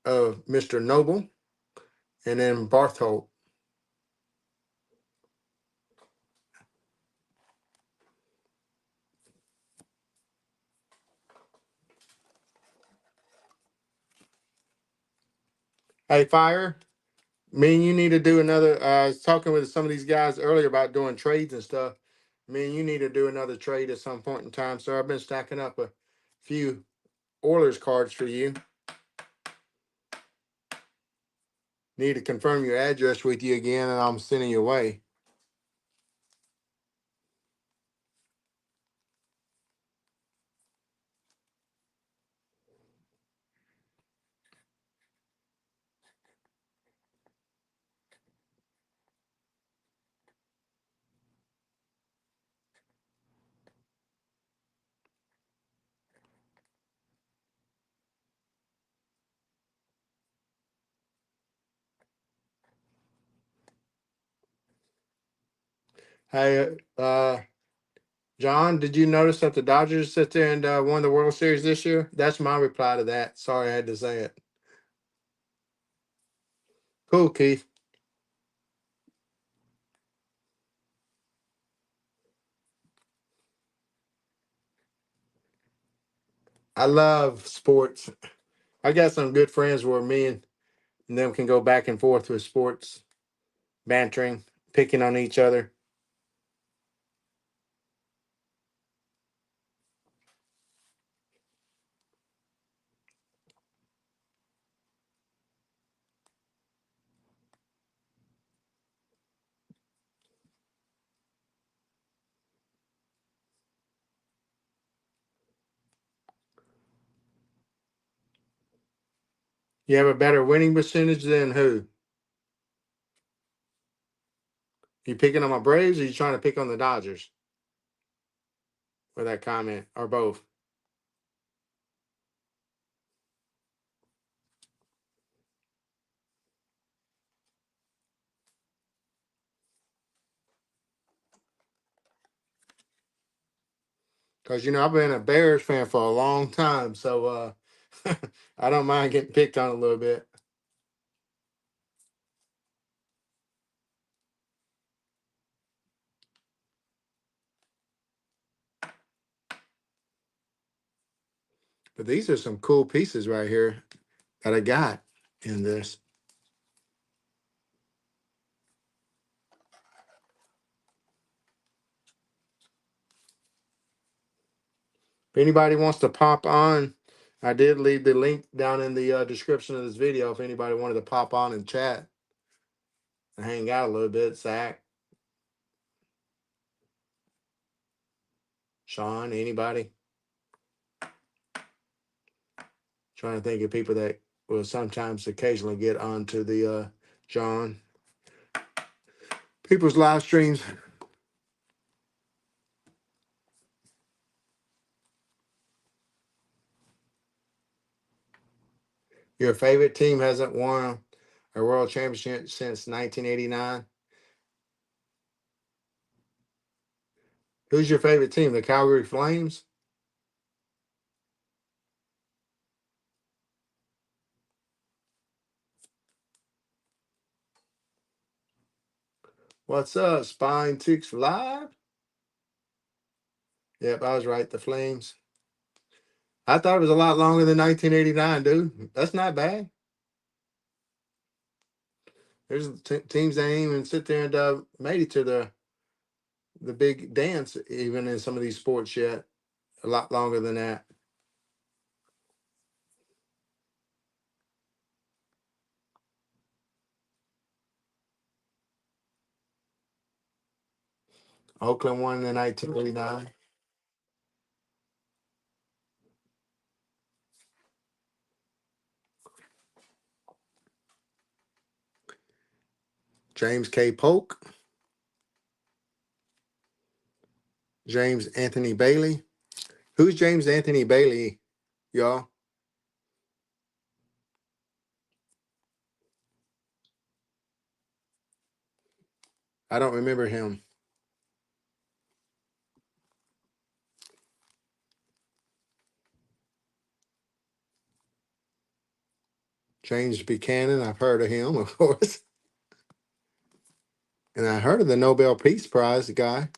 of Mr. Noble and then Barthold. Hey, Fire, me and you need to do another. I was talking with some of these guys earlier about doing trades and stuff. Me and you need to do another trade at some point in time. So I've been stacking up a few Oilers cards for you. Need to confirm your address with you again, and I'm sending you away. Hey, John, did you notice that the Dodgers sit there and won the World Series this year? That's my reply to that. Sorry I had to say it. Cool, Keith. I love sports. I got some good friends where me and them can go back and forth with sports, bantering, picking on each other. You have a better winning percentage than who? You picking on my Braves or you trying to pick on the Dodgers with that comment or both? Because, I've been a Bears fan for a long time. So I don't mind getting picked on a little bit. But these are some cool pieces right here that I got in this. If anybody wants to pop on, I did leave the link down in the description of this video. If anybody wanted to pop on and chat and hang out a little bit, Zach, Sean, anybody. Trying to think of people that will sometimes occasionally get onto the John. People's live streams. Your favorite team hasn't won a world championship since 1989. Who's your favorite team? The Calgary Flames? What's up, Spine Ticks Live? Yep, I was right. The Flames. I thought it was a lot longer than 1989, dude. That's not bad. There's teams that ain't even sit there and made it to the big dance, even in some of these sports yet. A lot longer than that. Oakland won in 1989. James K. Polk. James Anthony Bailey. Who's James Anthony Bailey, y'all? I don't remember him. James Buchanan, I've heard of him, of course. And I heard of the Nobel Peace Prize guy,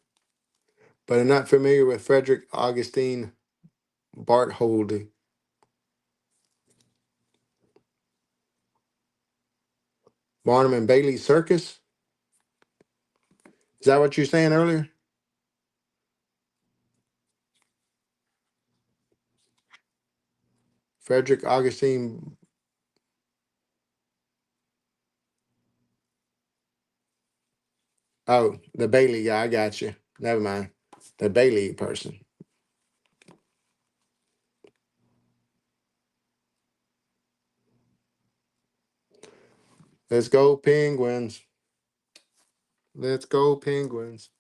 but I'm not familiar with Frederick Augustine Bartholdi. Barnum and Bailey Circus. Is that what you were saying earlier? Frederick Augustine. Oh, the Bailey guy. I got you. Never mind. The Bailey person. Let's go, Penguins. Let's go, Penguins.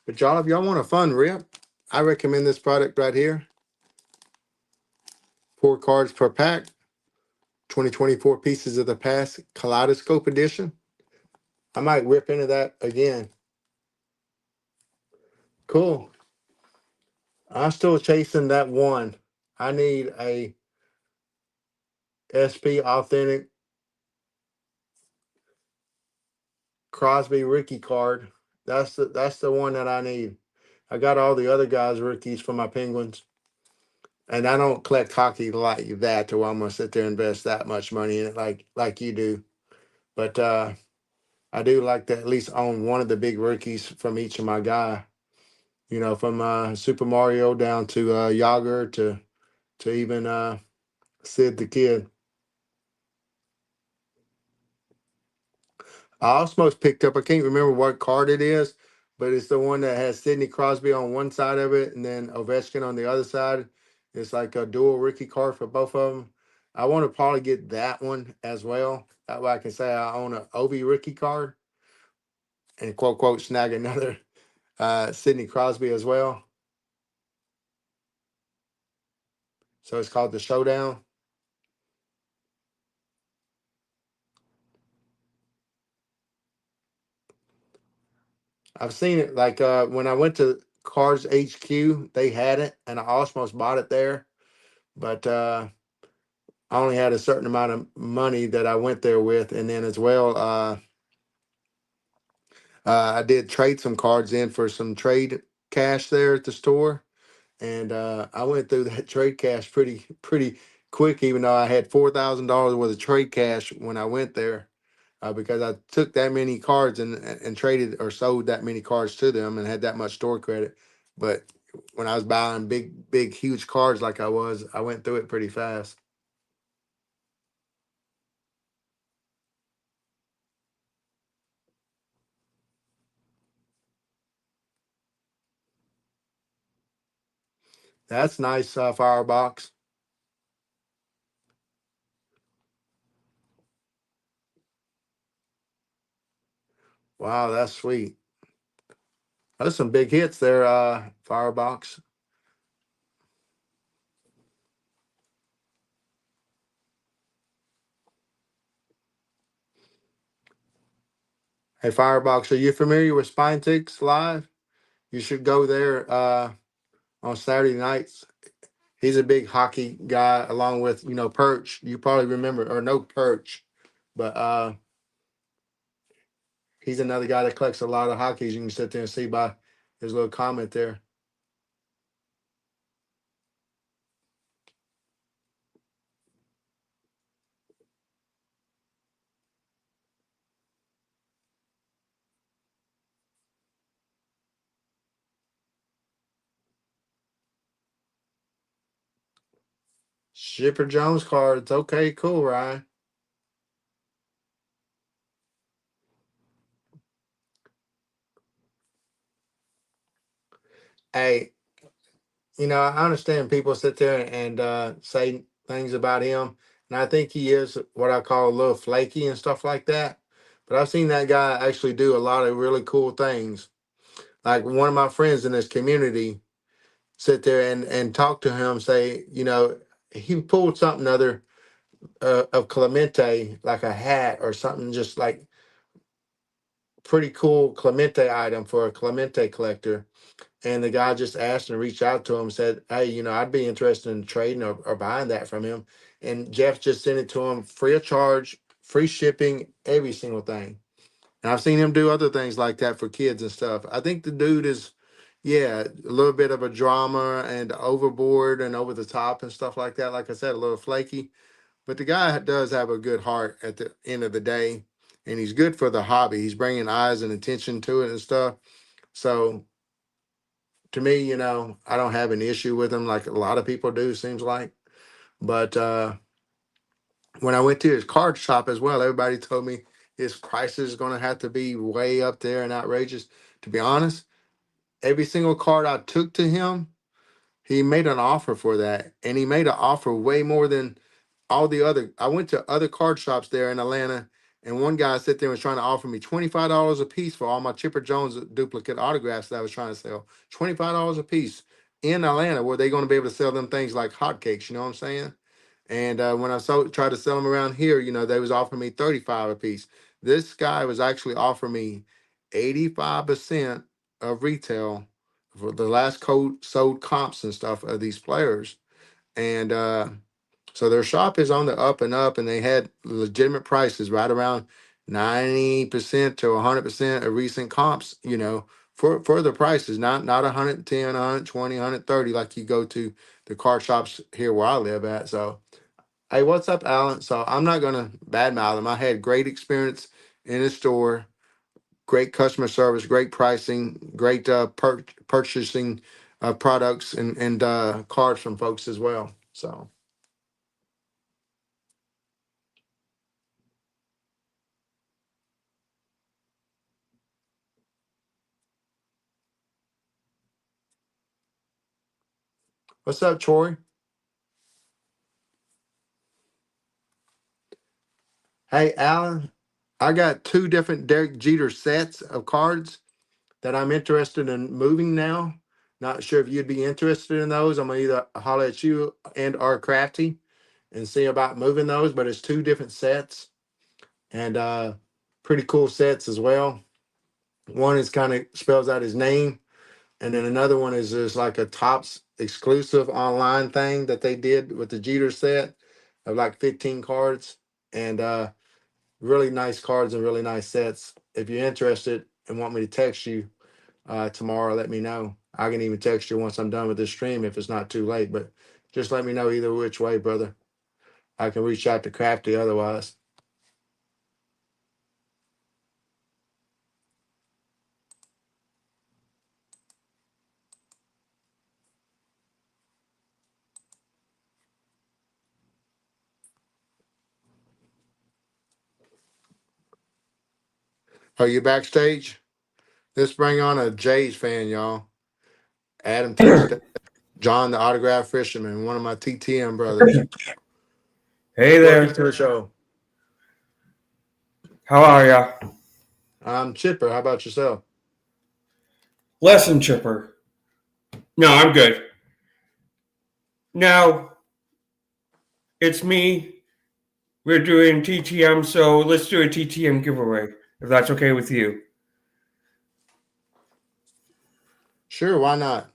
But y'all, if y'all want a fun rip, I recommend this product right here. 4 cards per pack. 2024 Pieces of the Past Kaleidoscope Edition. I might rip into that again. Cool. I'm still chasing that one. I need a SP Authentic Crosby rookie card. That's the one that I need. I got all the other guys' rookies for my Penguins. And I don't collect hockey like that to where I'm gonna sit there and invest that much money in it like you do. But I do like to at least own one of the big rookies from each of my guy. From Super Mario down to Yager to even Sid the Kid. I almost picked up, I can't remember what card it is, but it's the one that has Sidney Crosby on one side of it and then Ovechkin on the other side. It's like a dual rookie card for both of them. I want to probably get that one as well. That way I can say I own an Ovi rookie card and quote, quote, snag another Sidney Crosby as well. So it's called the Showdown. I've seen it like when I went to Cars HQ, they had it, and I almost bought it there, but I only had a certain amount of money that I went there with, and then as well, I did trade some cards in for some trade cash there at the store, and I went through that trade cash pretty quick, even though I had $4,000 worth of trade cash when I went there, because I took that many cards and traded or sold that many cards to them and had that much store credit. But when I was buying big huge cards like I went through it pretty fast. That's nice, Firebox. Wow, that's sweet. Those some big hits there, Firebox. Hey, Firebox, are you familiar with Spine Ticks Live? You should go there on Saturday nights. He's a big hockey guy, along with Perch. You probably remember or know Perch, but he's another guy that collects a lot of hockeys. You can sit there and see by his little comment there. Shipper Jones cards. Okay, cool, Ryan. Hey, I understand people sit there and say things about him, and I think he is what I call a little flaky and stuff like that. But I've seen that guy actually do a lot of really cool things. Like one of my friends in this community sit there and talk to him, say, he pulled something other of Clemente, like a hat or something, just like pretty cool Clemente item for a Clemente collector. And the guy just asked and reached out to him, said, "Hey, I'd be interested in trading or buying that from him." And Jeff just sent it to him free of charge, free shipping, every single thing. And I've seen him do other things like that for kids and stuff. I think the dude is, yeah, a little bit of a drama and overboard and over the top and stuff like that. Like I said, a little flaky. But the guy does have a good heart at the end of the day. And he's good for the hobby. He's bringing eyes and attention to it and stuff. So to me, I don't have an issue with him like a lot of people do, seems like. But when I went to his card shop as well, everybody told me his price is going to have to be way up there and outrageous. To be honest, every single card I took to him, he made an offer for that, and he made an offer way more than all the other. I went to other card shops there in Atlanta, and one guy sat there and was trying to offer me $25 a piece for all my Chipper Jones duplicate autographs that I was trying to sell. $25 a piece in Atlanta, where they're going to be able to sell them things like hotcakes. You know what I'm saying? And when I tried to sell them around here, they was offering me 35 a piece. This guy was actually offering me 85% of retail for the last code sold comps and stuff of these players. And so their shop is on the up and up, and they had legitimate prices right around 90% to 100% of recent comps, for the prices, not 110, 120, 130 like you go to the car shops here where I live at. So hey, what's up, Alan? So I'm not gonna badmouth him. I had great experience in the store, great customer service, great pricing, great purchasing products and cards from folks as well. So what's up, Troy? Hey, Alan, I got two different Derek Jeter sets of cards that I'm interested in moving now. Not sure if you'd be interested in those. I'm gonna either holler at you and or Crafty and see about moving those, but it's two different sets and pretty cool sets as well. One is kind of spells out his name, and then another one is just like a Tops exclusive online thing that they did with the Jeter set of like 15 cards and really nice cards and really nice sets. If you're interested and want me to text you tomorrow, let me know. I can even text you once I'm done with this stream if it's not too late, but just let me know either which way, brother. I can reach out to Crafty otherwise. Are you backstage? Let's bring on a Jays fan, y'all. Adam texted John, the autograph fisherman, one of my TTM brothers. Hey Welcome there. to the show. How are ya? I'm Chipper. How about yourself? Less than chipper. No, I'm good. Now, it's me. We're doing TTM, so let's do a TTM giveaway, if that's okay with you. Sure, why not?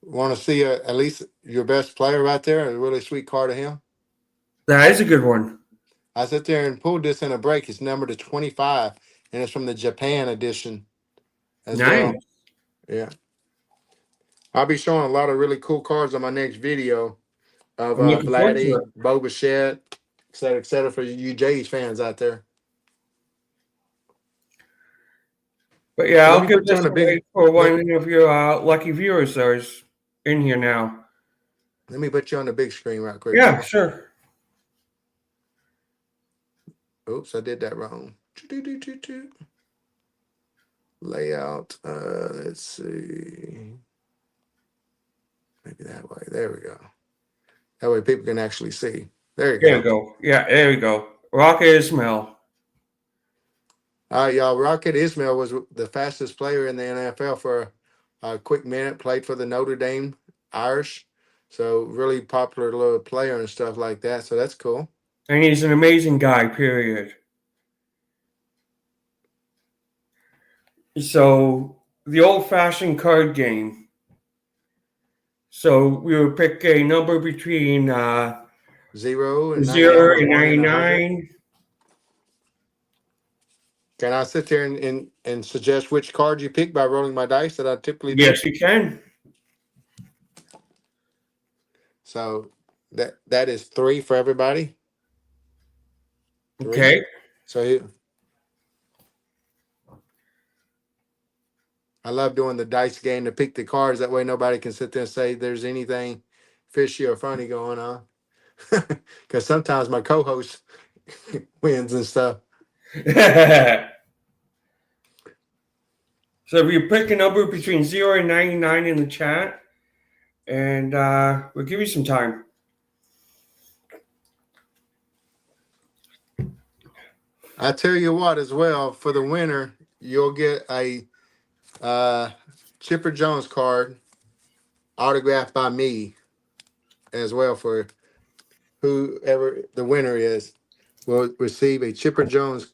Want to see at least your best player right there? A really sweet card of him. That is a good one. I sat there and pulled this in a break. It's numbered to 25, and it's from the Japan edition as Nice. well. Yeah. I'll be showing a lot of really cool cards on my next video of I'm looking forward to Vladdy, it. Bo Bichette, et cetera, for you Jays fans out there. But yeah, Let I'll me give put you this on a big away for one of your lucky viewers that is in here now. let me put you on the big screen right quick, Yeah, brother. sure. Oops, I did that wrong. Layout. Let's see. Maybe that way. There we go. That way people can actually see. There you There we go. go. Yeah, there we go. Rocket Ismail. All right, y'all. Rocket Ismail was the fastest player in the NFL for a quick minute. Played for the Notre Dame Irish, so really popular little player and stuff like that. So that's cool. And he's an amazing guy, period. So, the old fashioned card game. So, we would pick a number between 0 and 99 0 or and 1 and 100. 99. Can I sit there and suggest which card you pick by rolling my dice that I typically do? Yes, you can. So that is 3 for everybody. 3. Okay. So I love doing the dice game to pick the cards. That way nobody can sit there and say there's anything fishy or funny going on. Because sometimes my co-host wins and stuff. So, if you pick a number between 0 and 99 in the chat, and we'll give you some time. I tell you what, as well, for the winner, you'll get a Chipper Jones card autographed by me as well. For whoever the winner is, will receive a Chipper Jones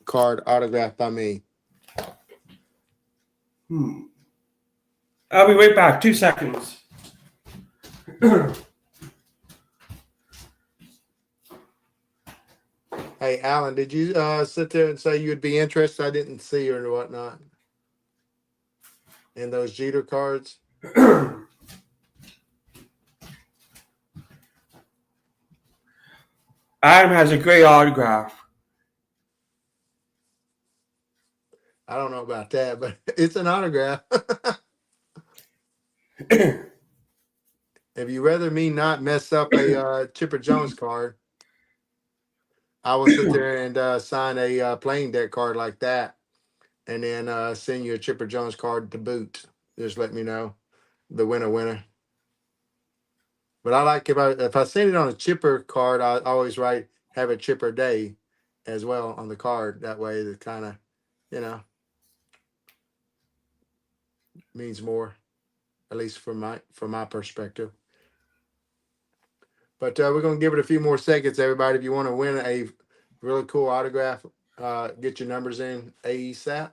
card autographed by me. I'll be right back. 2 seconds. Hey, Alan, did you sit there and say you would be interested? I didn't see or whatnot in those Jeter cards. Adam has a great autograph. I don't know about that, but it's an autograph. If you rather me not mess up a Chipper Jones card, I will sit there and sign a playing deck card like that, and then send you a Chipper Jones card to boot. Just let me know the winner. But I like if I send it on a Chipper card, I always write have a Chipper day as well on the card. That way, it kind of, you know, means more. at least from my perspective. But we're gonna give it a few more seconds, everybody. If you want to win a really cool autograph, get your numbers in ASAP.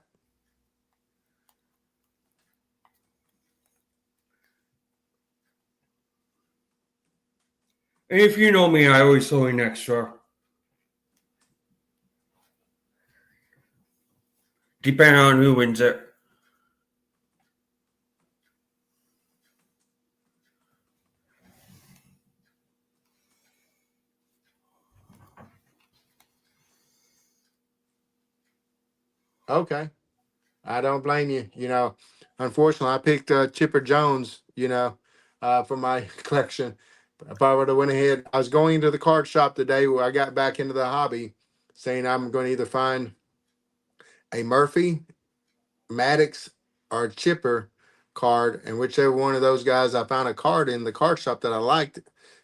And if you know me, I always throw in extra. Depending on who wins it. Okay, I don't blame you. Unfortunately, I picked Chipper Jones. For my collection. If I would have went ahead, I was going into the card shop today where I got back into the hobby, saying I'm going to either find a Murphy, Maddox, or Chipper card, and whichever one of those guys I found a card in the card shop that I liked,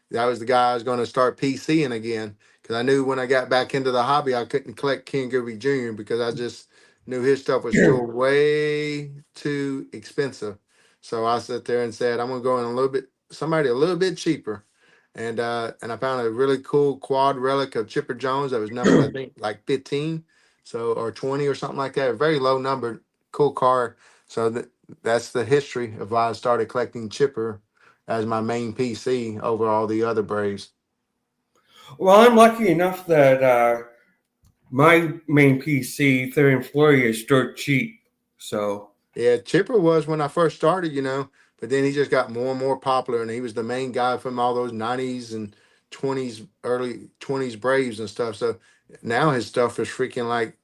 that was the guy I was going to start PCing again. Because I knew when I got back into the hobby, I couldn't collect Ken Griffey Jr. because I just knew his stuff was still way too expensive. So I sat there and said, I'm going to go in somebody a little bit cheaper. And I found a really cool quad relic of Chipper Jones that was numbered, I think, like 15, so or 20 or something like that. A very low number, cool card. So that's the history of why I started collecting Chipper as my main PC over all the other Braves. Well, I'm lucky enough that my main PC, Third and Flurry, is dirt cheap. So Yeah, Chipper was when I first started, but then he just got more and more popular, and he was the main guy from all those 90s and 20s, early 20s Braves and stuff. So now his stuff is freaking like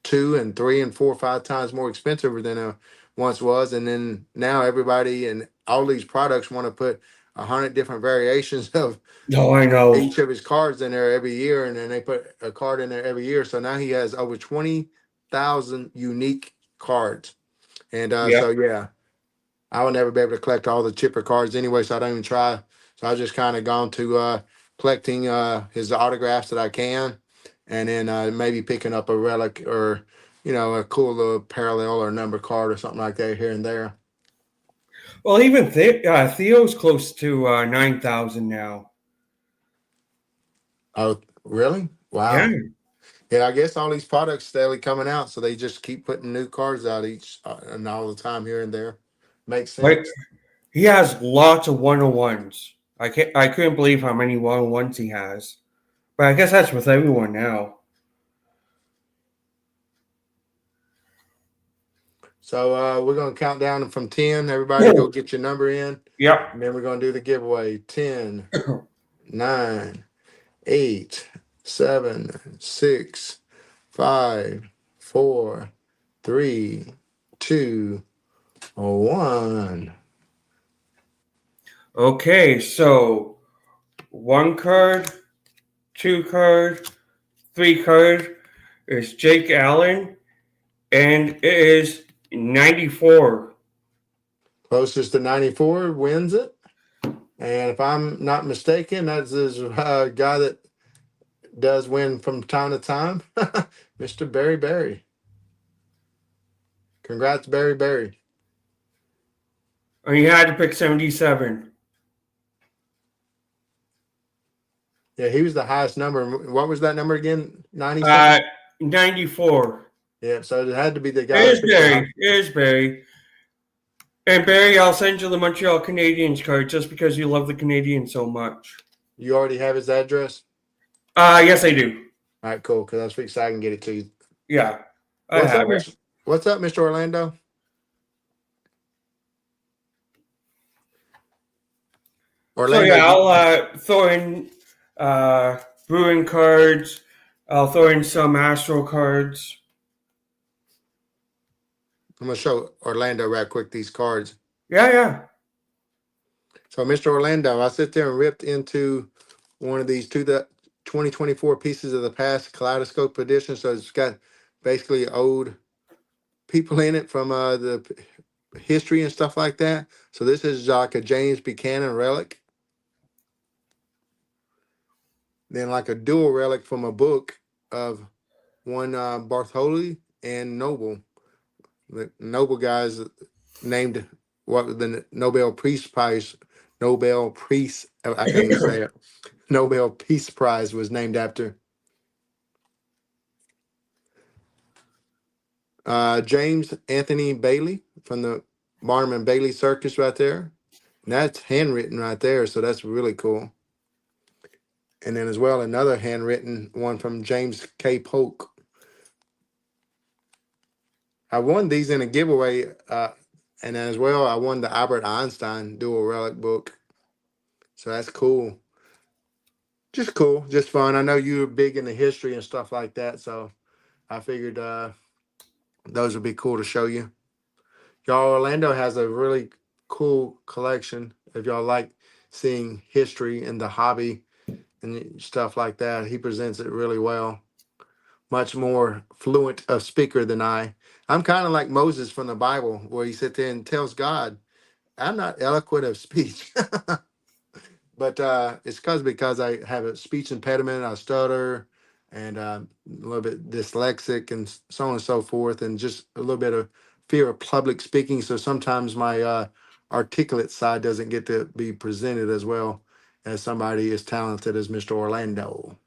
2 and 3 and 4 or 5 times more expensive than it once was. And then now everybody and all these products want to put 100 different variations of no, I know. each of his cards in there every year, and then they put a card in there every year. So now he has over 20,000 unique cards. And Yeah. so yeah, I will never be able to collect all the Chipper cards anyway, so I don't even try. So I just kind of gone to collecting his autographs that I can, and then maybe picking up a relic or a cool little parallel or number card or something like that here and there. Well, even Theo's close to 9,000 now. Oh, really? Yeah. Wow. Yeah, I guess all these products steadily coming out, so they just keep putting new cards out each and all the time here and there. Makes But sense. he has lots of 101s. I couldn't believe how many 101s he has. But I guess that's with everyone now. So we're gonna count down from 10. Everybody go get your number in. Yep. And then we're gonna do the giveaway. 10, 9, 8, 7, 6, 5, 4, 3, 2, 1. Okay, so 1 card, 2 card, 3 card is Jake Allen, and it is 94. Closest to 94 wins it. And if I'm not mistaken, that's this guy that does win from time to time, Mr. Barry Berry. Congrats, Barry Berry. And you had to pick 77. Yeah, he was the highest number. What was that number again? 90 94. Yeah, so it had to be the guy. It is Barry. It is Barry. And Barry, I'll send you the Montreal Canadiens card just because you love the Canadiens so much. You already have his address? Yes, I do. All right, cool. Because I was fixed, so I can get it to you. Yeah, I have it. What's up, Mr. Orlando? So yeah, I'll throw in Bruin cards. I'll throw in some Astro cards. I'm gonna show Orlando right quick these cards. Yeah. So, Mr. Orlando, I sit there and ripped into one of these 2024 pieces of the past kaleidoscope edition. So it's got basically old people in it from the history and stuff like that. So this is like a James Buchanan relic. Then like a dual relic from a book of one Bartholdi and Noble. The Noble guy's named what the Nobel Peace Prize, I can't even say it, Nobel Peace Prize was named after. James Anthony Bailey from the Barnum and Bailey Circus right there. And that's handwritten right there, so that's really cool. And then as well, another handwritten one from James K. Polk. I won these in a giveaway, and then as well, I won the Albert Einstein Dual Relic book. So that's cool. Just cool, just fun. I know you're big into history and stuff like that, so I figured those would be cool to show you. Y'all, Orlando has a really cool collection. If y'all like seeing history and the hobby and stuff like that, he presents it really well. Much more fluent of speaker than I. I'm kind of like Moses from the Bible, where he sits there and tells God, I'm not eloquent of speech. But it's because I have a speech impediment, I stutter, and a little bit dyslexic, and so on and so forth, and just a little bit of fear of public speaking. So sometimes my articulate side doesn't get to be presented as well as somebody as talented as Mr. Orlando.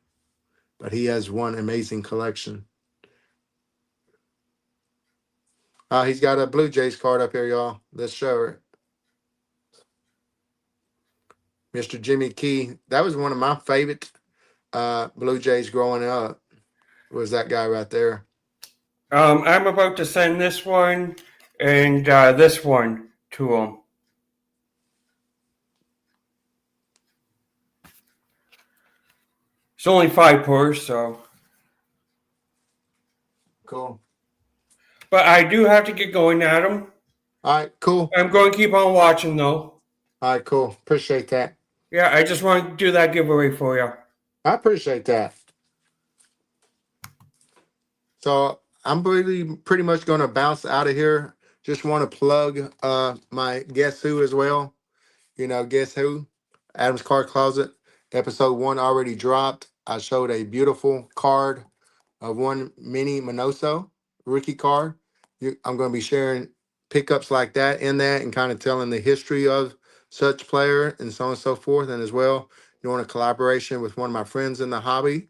But he has one amazing collection. He's got a Blue Jays card up here, y'all. Let's show it. Mr. Jimmy Key. That was one of my favorite Blue Jays growing up. Was that guy right there? I'm about to send this one and this one to him. It's only 5 pours, so. Cool. But I do have to get going, Adam. All right, cool. I'm going to keep on watching, though. All right, cool. Appreciate that. Yeah, I just want to do that giveaway for you. I appreciate that. So I'm pretty much going to bounce out of here. Just want to plug my Guess Who as well. You know, Guess Who? Adam's Card Closet. Episode 1 already dropped. I showed a beautiful card of one Mini Minoso rookie card. I'm going to be sharing pickups like that in that and kind of telling the history of such player and so on and so forth. And as well, you want a collaboration with one of my friends in the hobby.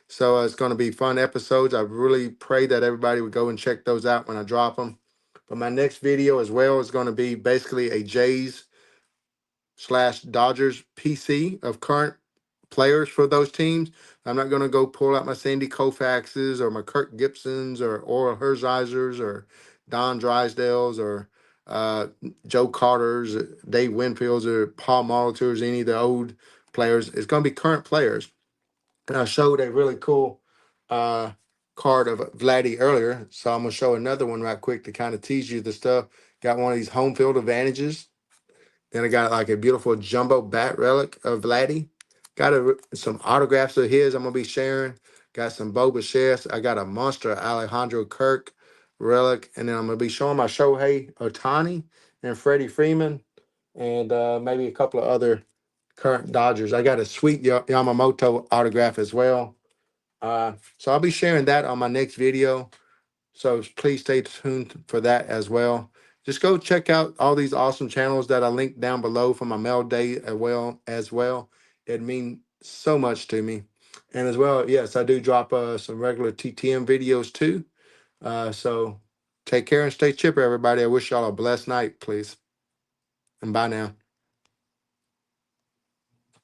So it's going to be fun episodes. I really pray that everybody would go and check those out when I drop them. But my next video as well is going to be basically a Jays/Dodgers PC of current players for those teams. I'm not going to go pull out my Sandy Koufaxes or my Kirk Gibsons or Oral Herzigers or Don Drysdales or Joe Carters, Dave Winfields, or Paul Molitor's, any of the old players. It's going to be current players. And I showed a really cool card of Vladdy earlier. So I'm going to show another one right quick to kind of tease you the stuff. Got one of these home field advantages. Then I got like a beautiful jumbo bat relic of Vladdy. Got some autographs of his I'm going to be sharing. Got some Bo Bichette. I got a monster Alejandro Kirk relic. And then I'm going to be showing my Shohei Ohtani and Freddie Freeman. And maybe a couple of other current Dodgers. I got a sweet Yamamoto autograph as well. So I'll be sharing that on my next video. So please stay tuned for that as well. Just go check out all these awesome channels that I linked down below for my mail day as well. It means so much to me. And as well, yes, I do drop some regular TTM videos too. So take care and stay chipper, everybody. I wish y'all a blessed night, please. And bye now.